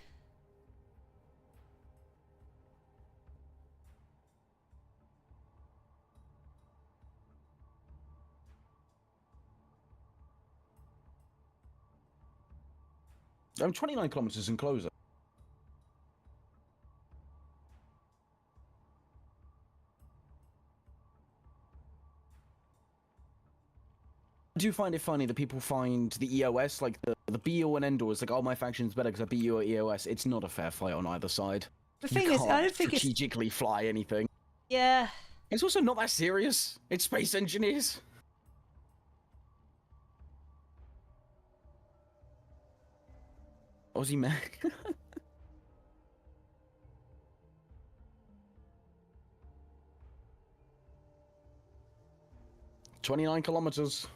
I'm 29 kilometers and closer. I do find it funny that people find the EOS, like the be-all and end-all, is like, oh, my faction's better because I beat you at EOS. It's not a fair fight on either side. The thing is, I don't think it's... strategically fly anything. Yeah. It's also not that serious. It's space engineers. Aussie Mac. 29 kilometers.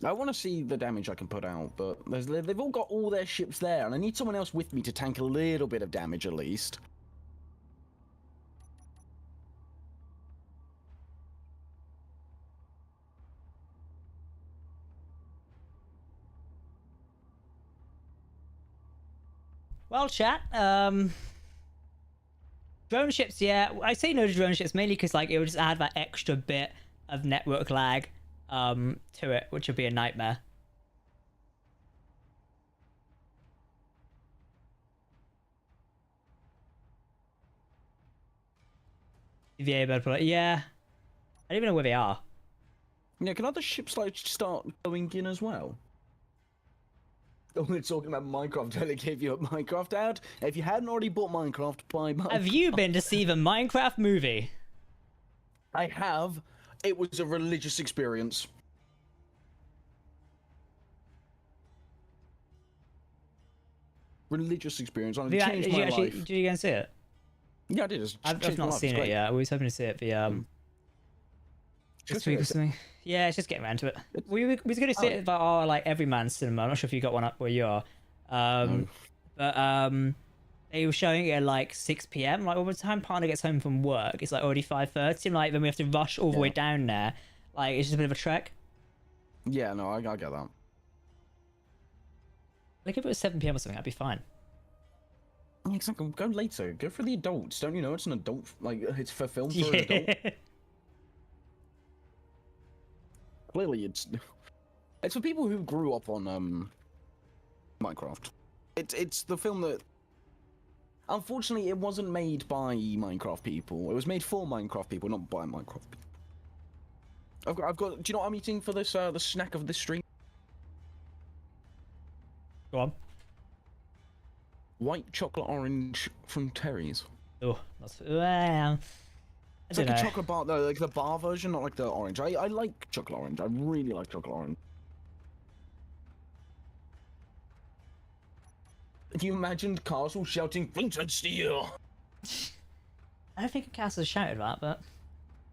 I want to see the damage I can put out, but they've all got all their ships there, and I need someone else with me to tank a little bit of damage at least. Well, chat, drone ships, yeah, I say no to drone ships mainly because like it would just add that extra bit of network lag to it, which would be a nightmare. Yeah, but yeah, I don't even know where they are. Yeah, can other ships like start going in as well? Oh, we're talking about Minecraft. I gave you a Minecraft ad. If you hadn't already bought Minecraft, buy Minecraft. Have you been to see the Minecraft movie? I have. It was a religious experience. Religious experience. It changed my life. Did you go and see it? Yeah, I did. It's I've changed my not life. seen It's it great. yet. We was hoping to see it for this week or something. Yeah, it's just getting around to it. We was going to see it at our like Everyman cinema. I'm not sure if you got one up where you are. But they were showing it at like 6 p.m. Like by the time partner gets home from work, it's like already 5:30. Like then we have to rush all the way down there. Like it's just a bit of a trek. Yeah, no, I get that. Like if it was 7 p.m. or something, I'd be fine. Exactly. Go later. Go for the adults. Don't you know it's an adult? Like it's for film for an adult. Clearly, it's for people who grew up on Minecraft. It's the film that. Unfortunately, it wasn't made by Minecraft people. It was made for Minecraft people, not by Minecraft people. I've got. Do you know what I'm eating for this? The snack of this stream. Go on. White chocolate orange from Terry's. Oh, that's well. It's like a chocolate bar, though, like the bar version, not like the orange. I like chocolate orange. I really like chocolate orange. Can you imagine Castle shouting "Vincent Steel"? I don't think Cass has shouted that, but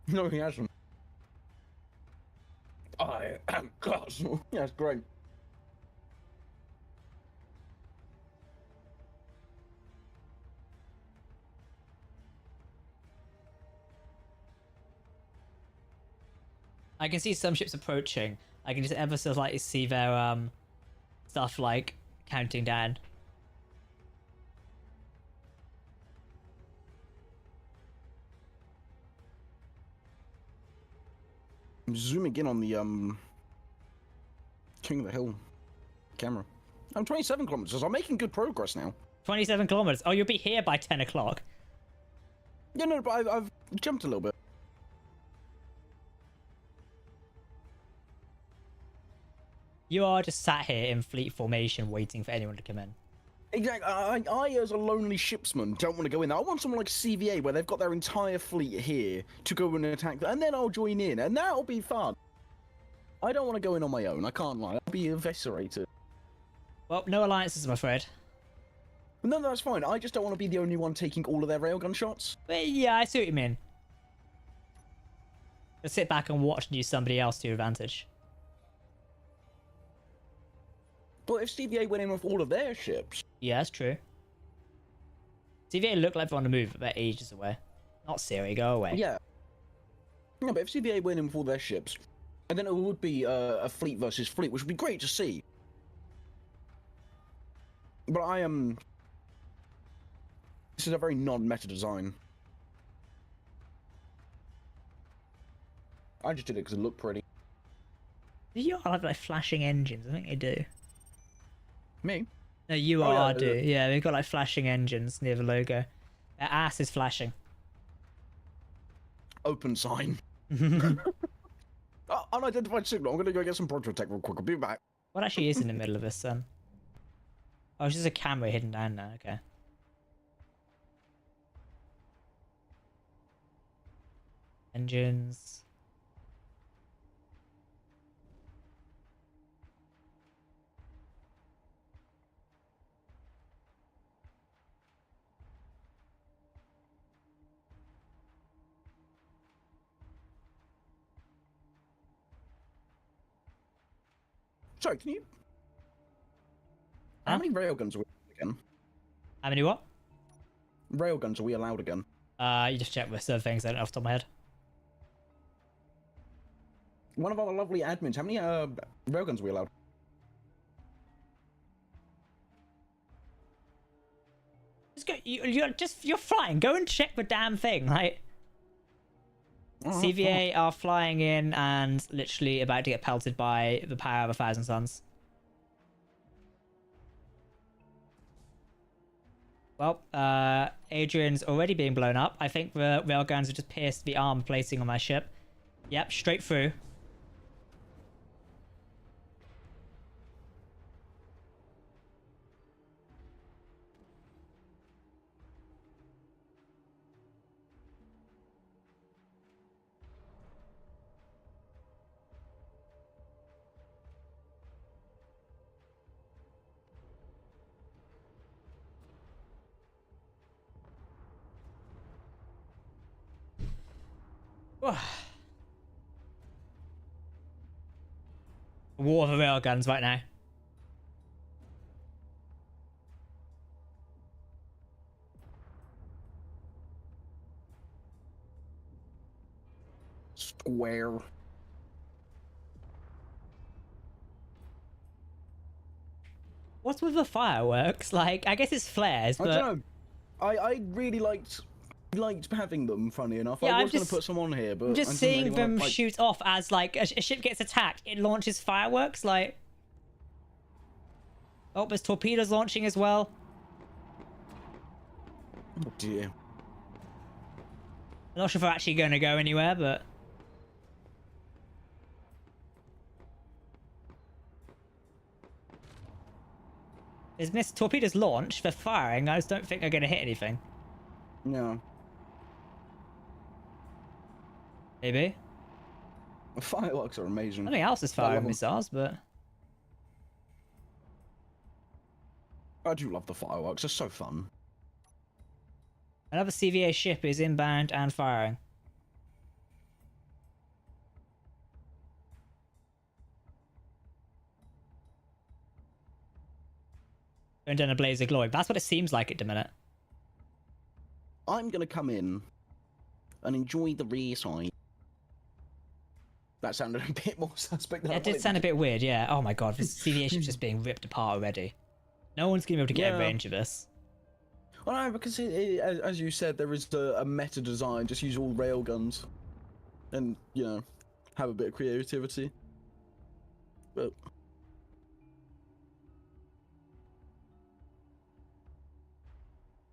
No, he hasn't. I am Castle. Yeah, it's great. I can see some ships approaching. I can just ever so slightly see their stuff like counting down. I'm zooming in on the King of the Hill camera. I'm 27 kilometers. I'm making good progress now. 27 kilometers. Oh, you'll be here by 10 o'clock. Yeah, no, but I've jumped a little bit. You are just sat here in fleet formation waiting for anyone to come in. Exactly. I, as a lonely shipsman, don't want to go in there. I want someone like CVA where they've got their entire fleet here to go and attack them, and then I'll join in, and that'll be fun. I don't want to go in on my own. I can't lie. I'll be eviscerated. Well, no alliances, I'm afraid. No, that's fine. I just don't want to be the only one taking all of their railgun shots. But yeah, I see what you mean. Just sit back and watch and use somebody else to your advantage. But if CVA went in with all of their ships... Yeah, that's true. CVA look like they're on the move, but they're ages away. Not Siri, go away. Yeah. No, but if CVA went in with all their ships, and then it would be a fleet versus fleet, which would be great to see. But I am... This is a very non-meta design. I just did it because it looked pretty. Do you all have like flashing engines? I think they do. Me? No, you Oh, are yeah, do. Yeah, they've got like flashing engines near the logo. Their ass is flashing. Open sign. Unidentified signal. I'm gonna go get some Prototech real quick. I'll be back. What actually is in the middle of this then? Oh, it's just a camera hidden down there. Okay. Engines. Sorry, can you... How many railguns are we allowed again? How many what? Railguns are we allowed again? You just check with certain things. I don't know off the top of my head. One of our lovely admins, how many railguns are we allowed? Just go. You're flying. Go and check the damn thing. Like CVA are flying in and literally about to get pelted by the power of 1,000 suns. Well, Adrian's already being blown up. I think the railguns have just pierced the armor plating on my ship. Yep, straight through. War of the railguns right now. Square. What's with the fireworks? Like, I guess it's flares, I but don't know. I really liked having them. Funny enough, Yeah, I I'm was going just- to put some on here, but I'm I just didn't seeing really wanna, them like... shoot off as like a ship gets attacked. It launches fireworks. Like, oh, there's torpedoes launching as well. Oh dear. I'm not sure if they're actually going to go anywhere, but there's missed torpedoes launch. They're firing. I just don't think they're going to hit anything. No. Maybe. The fireworks are amazing. Nothing else is I love firing 'em. missiles, but I do love the fireworks. They're so fun. another CVA ship is inbound and firing. Going down a blaze of glory. That's what it seems like at the minute. I'm going to come in and enjoy the rear side. That sounded a bit more suspect than I It did wanted sound a to. bit weird, yeah. Oh my god, this CVA ship's just being ripped apart already. No one's gonna be able to get in Yeah. range of this. Well, no, because as you said, there is a meta design. Just use all railguns, and you know, have a bit of creativity. But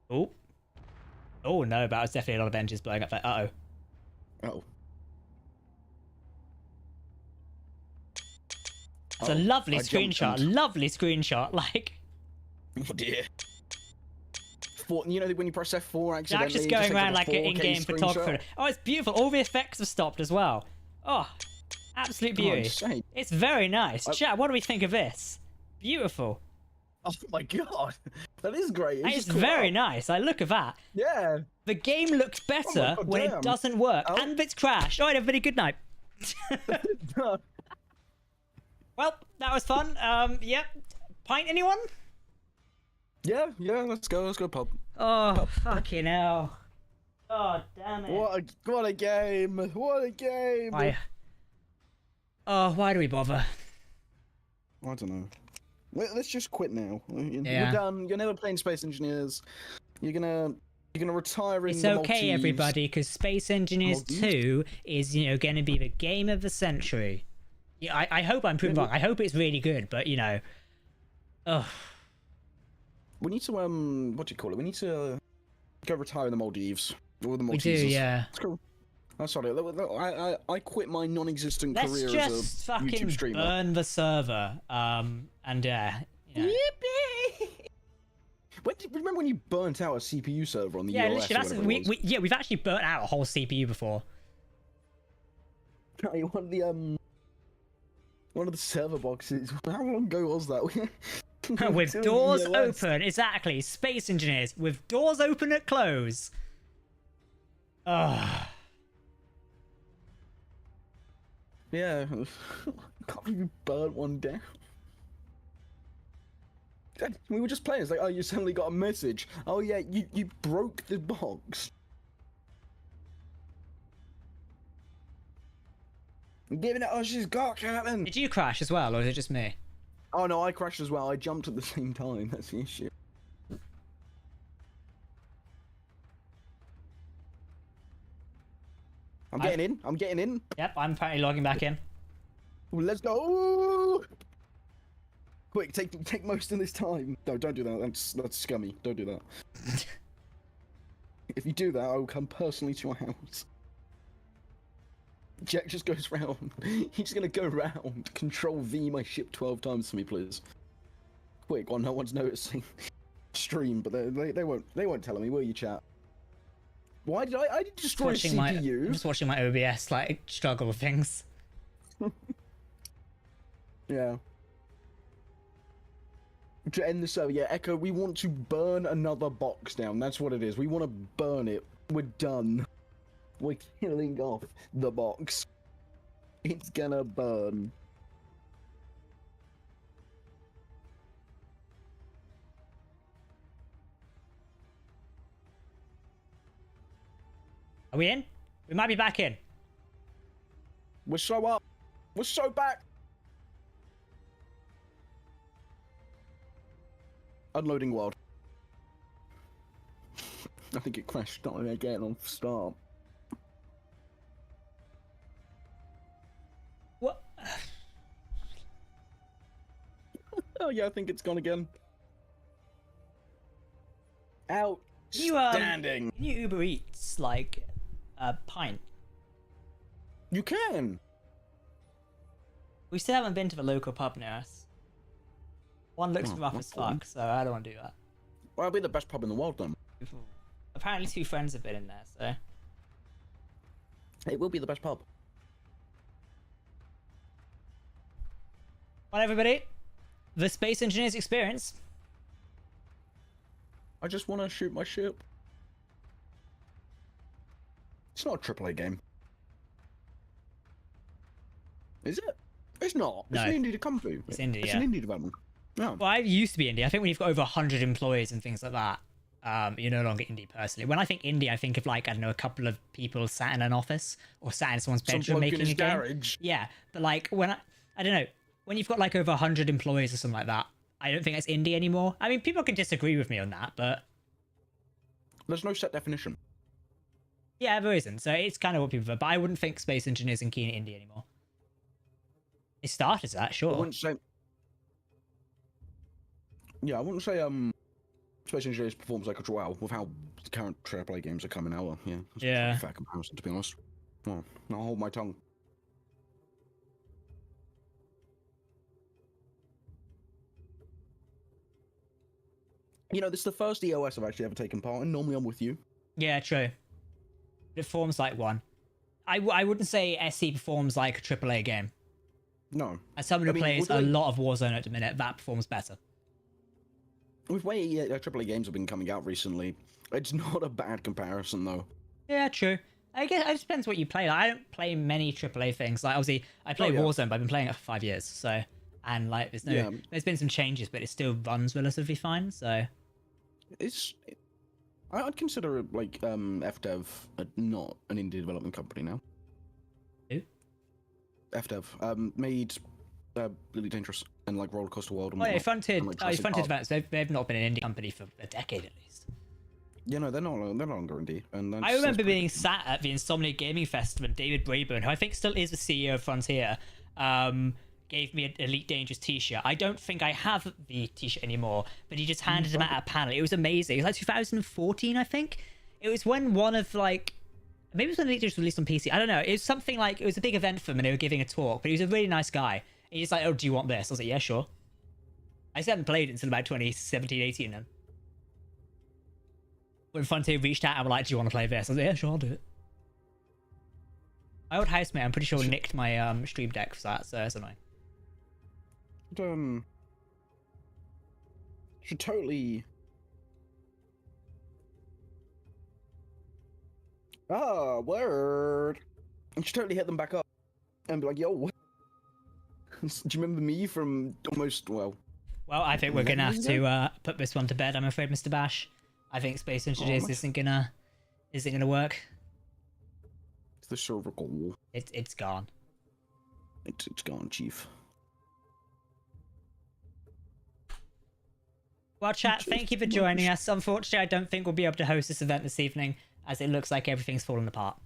Oh. Oh no, but was definitely a lot of engines blowing up there. Uh-oh. oh, It's a Oh, lovely I jumped screenshot. and- Lovely screenshot. Like, oh dear. You know when you press F4 accidentally, Jack's just it going takes around a like an 4K in-game photographer. screenshot? Oh, it's beautiful. All the effects have stopped as well. Oh, absolute beauty. insane. It's very nice. I- Chat, what do we think of this? Beautiful. Oh my god, that is great. It's just cool. very nice. Like, look at that. Yeah. The game looks better God, when it damn. doesn't work. Oh. And it's crashed. All right, everybody, good night. Well, that was fun. Yep. Pint, anyone? yeah, let's go pub. Oh, fucking hell. Oh, damn it. What a game! What a game! Oh, why do we bother? I don't know. Let's just quit now. Yeah. We're done. You're never playing Space Engineers. You're gonna retire in It's the okay, Maltese. everybody, because Space Engineers Maltese? 2 is, going to be the game of the century. Yeah, I hope I'm proven wrong. I hope it's really good, but, ugh. We need to what do you call it? We need to go retire in the Maldives. Or the We Maltesers. do, yeah. Let's go. Oh, sorry. I quit my non-existent Let's career just as a fucking YouTube streamer. burn the server. And, Yippee! Remember when you burnt out a CPU server on the yeah, US? literally, we've actually burnt out a whole CPU before. One of the server boxes. How long ago was that? With Still in the doors US. open, exactly. Space Engineers with doors open at close. Ugh. Yeah. Can't believe you burnt one down. We were just playing. It's like, oh, you suddenly got a message. Oh yeah, you broke the box. I'm giving it. Oh, she's got Captain. Did you crash as well, or is it just me? Oh no, I crashed as well. I jumped at the same time. That's the issue. I'm getting in. I'm getting in. Yep, I'm apparently logging back in. Ooh, let's go. Quick, take most of this time. No, don't do that. That's scummy. Don't do that. If you do that, I will come personally to your house. Jack just goes round. He's just gonna go round. Control V my ship 12 times for me, please. Quick, while no one's noticing. Stream, but they won't tell me, will you, chat? Why did I did destroy a CPU? I'm just watching my OBS like struggle with things. Yeah. To end the server, yeah, Echo, we want to burn another box down. That's what it is. We want to burn it. We're done. We're killing off the box. It's gonna burn. Are we in? We might be back in. We're so up. We're so back. Unloading world. I think it crashed starting again on start. What? Oh yeah, I think it's gone again. Can Outstanding. you Uber Eats like a pint? You can. We still haven't been to the local pub near us. One looks Oh, rough no as problem. fuck, so I don't want to do that. Well, it'll be the best pub in the world then. Apparently 2 friends have been in there, so... It will be the best pub. Well, everybody, the Space Engineers experience. I just want to shoot my ship. It's not a AAA game. Is it? It's not. No. It's an indie company. It's indie, It's yeah. an indie development. Yeah. Well, I used to be indie. I think when you've got over 100 employees and things like that, you're no longer indie personally. When I think indie, I think of like, I don't know, a couple of people sat in an office or sat in someone's Some bedroom bloke in making his a game. garage. Yeah, but like when I don't know, when you've got like over 100 employees or something like that, I don't think that's indie anymore. I mean, people can disagree with me on that, but There's no set definition. yeah, there isn't. So it's kind of what people prefer. But I wouldn't think Space Engineers and Keen indie anymore. It started as that, I sure. wouldn't say. Yeah, I wouldn't say Space Engineers performs like a well with how the current AAA games are coming out. Yeah. That's Yeah. a pretty fair comparison, to be honest. Well, I'll hold my tongue. You know, this is the first EOS I've actually ever taken part in. Normally I'm with you. Yeah, true. It performs like one. I wouldn't say SE performs like a AAA game. No. As someone who I mean, plays with a like- lot of Warzone at the minute, that performs better. With way AAA games have been coming out recently, it's not a bad comparison, though. Yeah, true. I guess it depends what you play. Like, I don't play many AAA things. Like, obviously, I play Oh, yeah. Warzone, but I've been playing it for 5 years. So, and like, there's been some changes, but it still runs relatively fine. So, I'd consider it like FDev not an indie development company now. Who? FDev made Really Dangerous and like Roller Coaster World. And oh yeah, whatnot, Frontier. and, like, Jurassic Frontier Park. Advance. They've not been an indie company for a decade at least. Yeah, no, they're no longer indie. And I remember being sat at the Insomnia Gaming Festival, and David Braben, who I think still is the CEO of Frontier, gave me an Elite Dangerous t-shirt. I don't think I have the t-shirt anymore, but he just handed them out at a panel. It was amazing. It was like 2014, I think. It was when one of like, maybe it was when Elite Dangerous was released on PC. I don't know. It was something like, it was a big event for him and they were giving a talk, but he was a really nice guy. And he's like, oh, do you want this? I was like, yeah, sure. I still hadn't played it until about 2017, 18 then. When Frontier reached out and were like, do you want to play this? I was like, yeah, sure, I'll do it. My old housemate, I'm pretty sure, nicked my stream deck for that, so that's annoying. Should totally. Word. You should totally hit them back up and be like, yo, what? Do you remember me from almost, well, Well, I think we're gonna have years to put this one to bed, I'm afraid, Mr. Bash. I think Space Engineers much- isn't gonna work. it's the silver goal. It's gone. It's gone, Chief. Well, chat, Just thank you for joining us. Unfortunately, I don't think we'll be able to host this event this evening, as it looks like everything's fallen apart.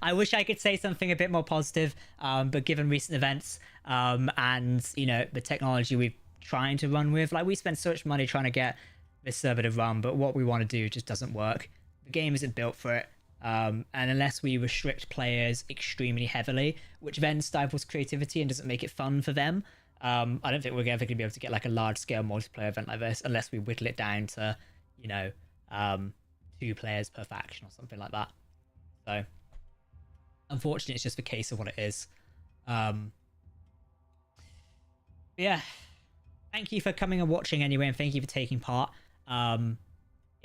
I wish I could say something a bit more positive, but given recent events and, you know, the technology we're trying to run with, like, we spend so much money trying to get this server to run, but what we want to do just doesn't work. The game isn't built for it, and unless we restrict players extremely heavily, which then stifles creativity and doesn't make it fun for them, I don't think we're ever going to be able to get like a large-scale multiplayer event like this unless we whittle it down to, you know, 2 players per faction or something like that. So, unfortunately, it's just the case of what it is. Yeah, thank you for coming and watching anyway, and thank you for taking part.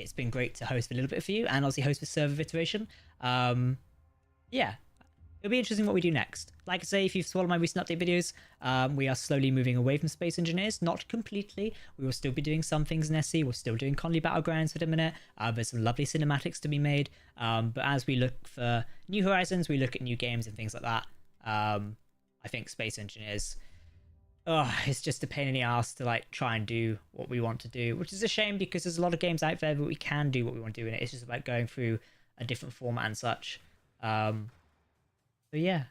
it's been great to host for a little bit for you, and obviously host for server iteration. Yeah, it'll be interesting what we do next. Like I say, if you've followed my recent update videos, we are slowly moving away from Space Engineers, not completely. We will still be doing some things in SE. We're still doing Conley Battlegrounds for the minute. There's some lovely cinematics to be made. But as we look for new horizons, we look at new games and things like that. I think Space Engineers, it's just a pain in the ass to like try and do what we want to do, which is a shame because there's a lot of games out there that we can do what we want to do in it. It's just about going through a different format and such. But yeah,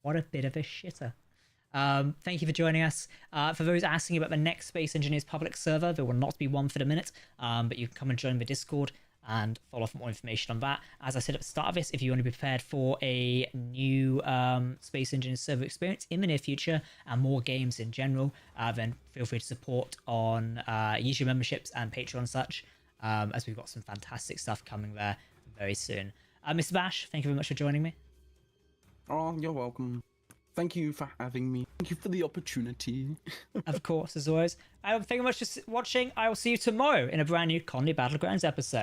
what a bit of a shitter. Thank you for joining us. For those asking about the next Space Engineers public server, there will not be one for the minute, but you can come and join the Discord and follow for more information on that. As I said at the start of this, if you want to be prepared for a new Space Engineers server experience in the near future and more games in general, then feel free to support on YouTube memberships and Patreon and such, as we've got some fantastic stuff coming there very soon. Mr. Bash, thank you very much for joining me. Oh, you're welcome. Thank you for having me. Thank you for the opportunity. Of course, as always. Thank you very much for watching. I will see you tomorrow in a brand new Conley Battlegrounds episode.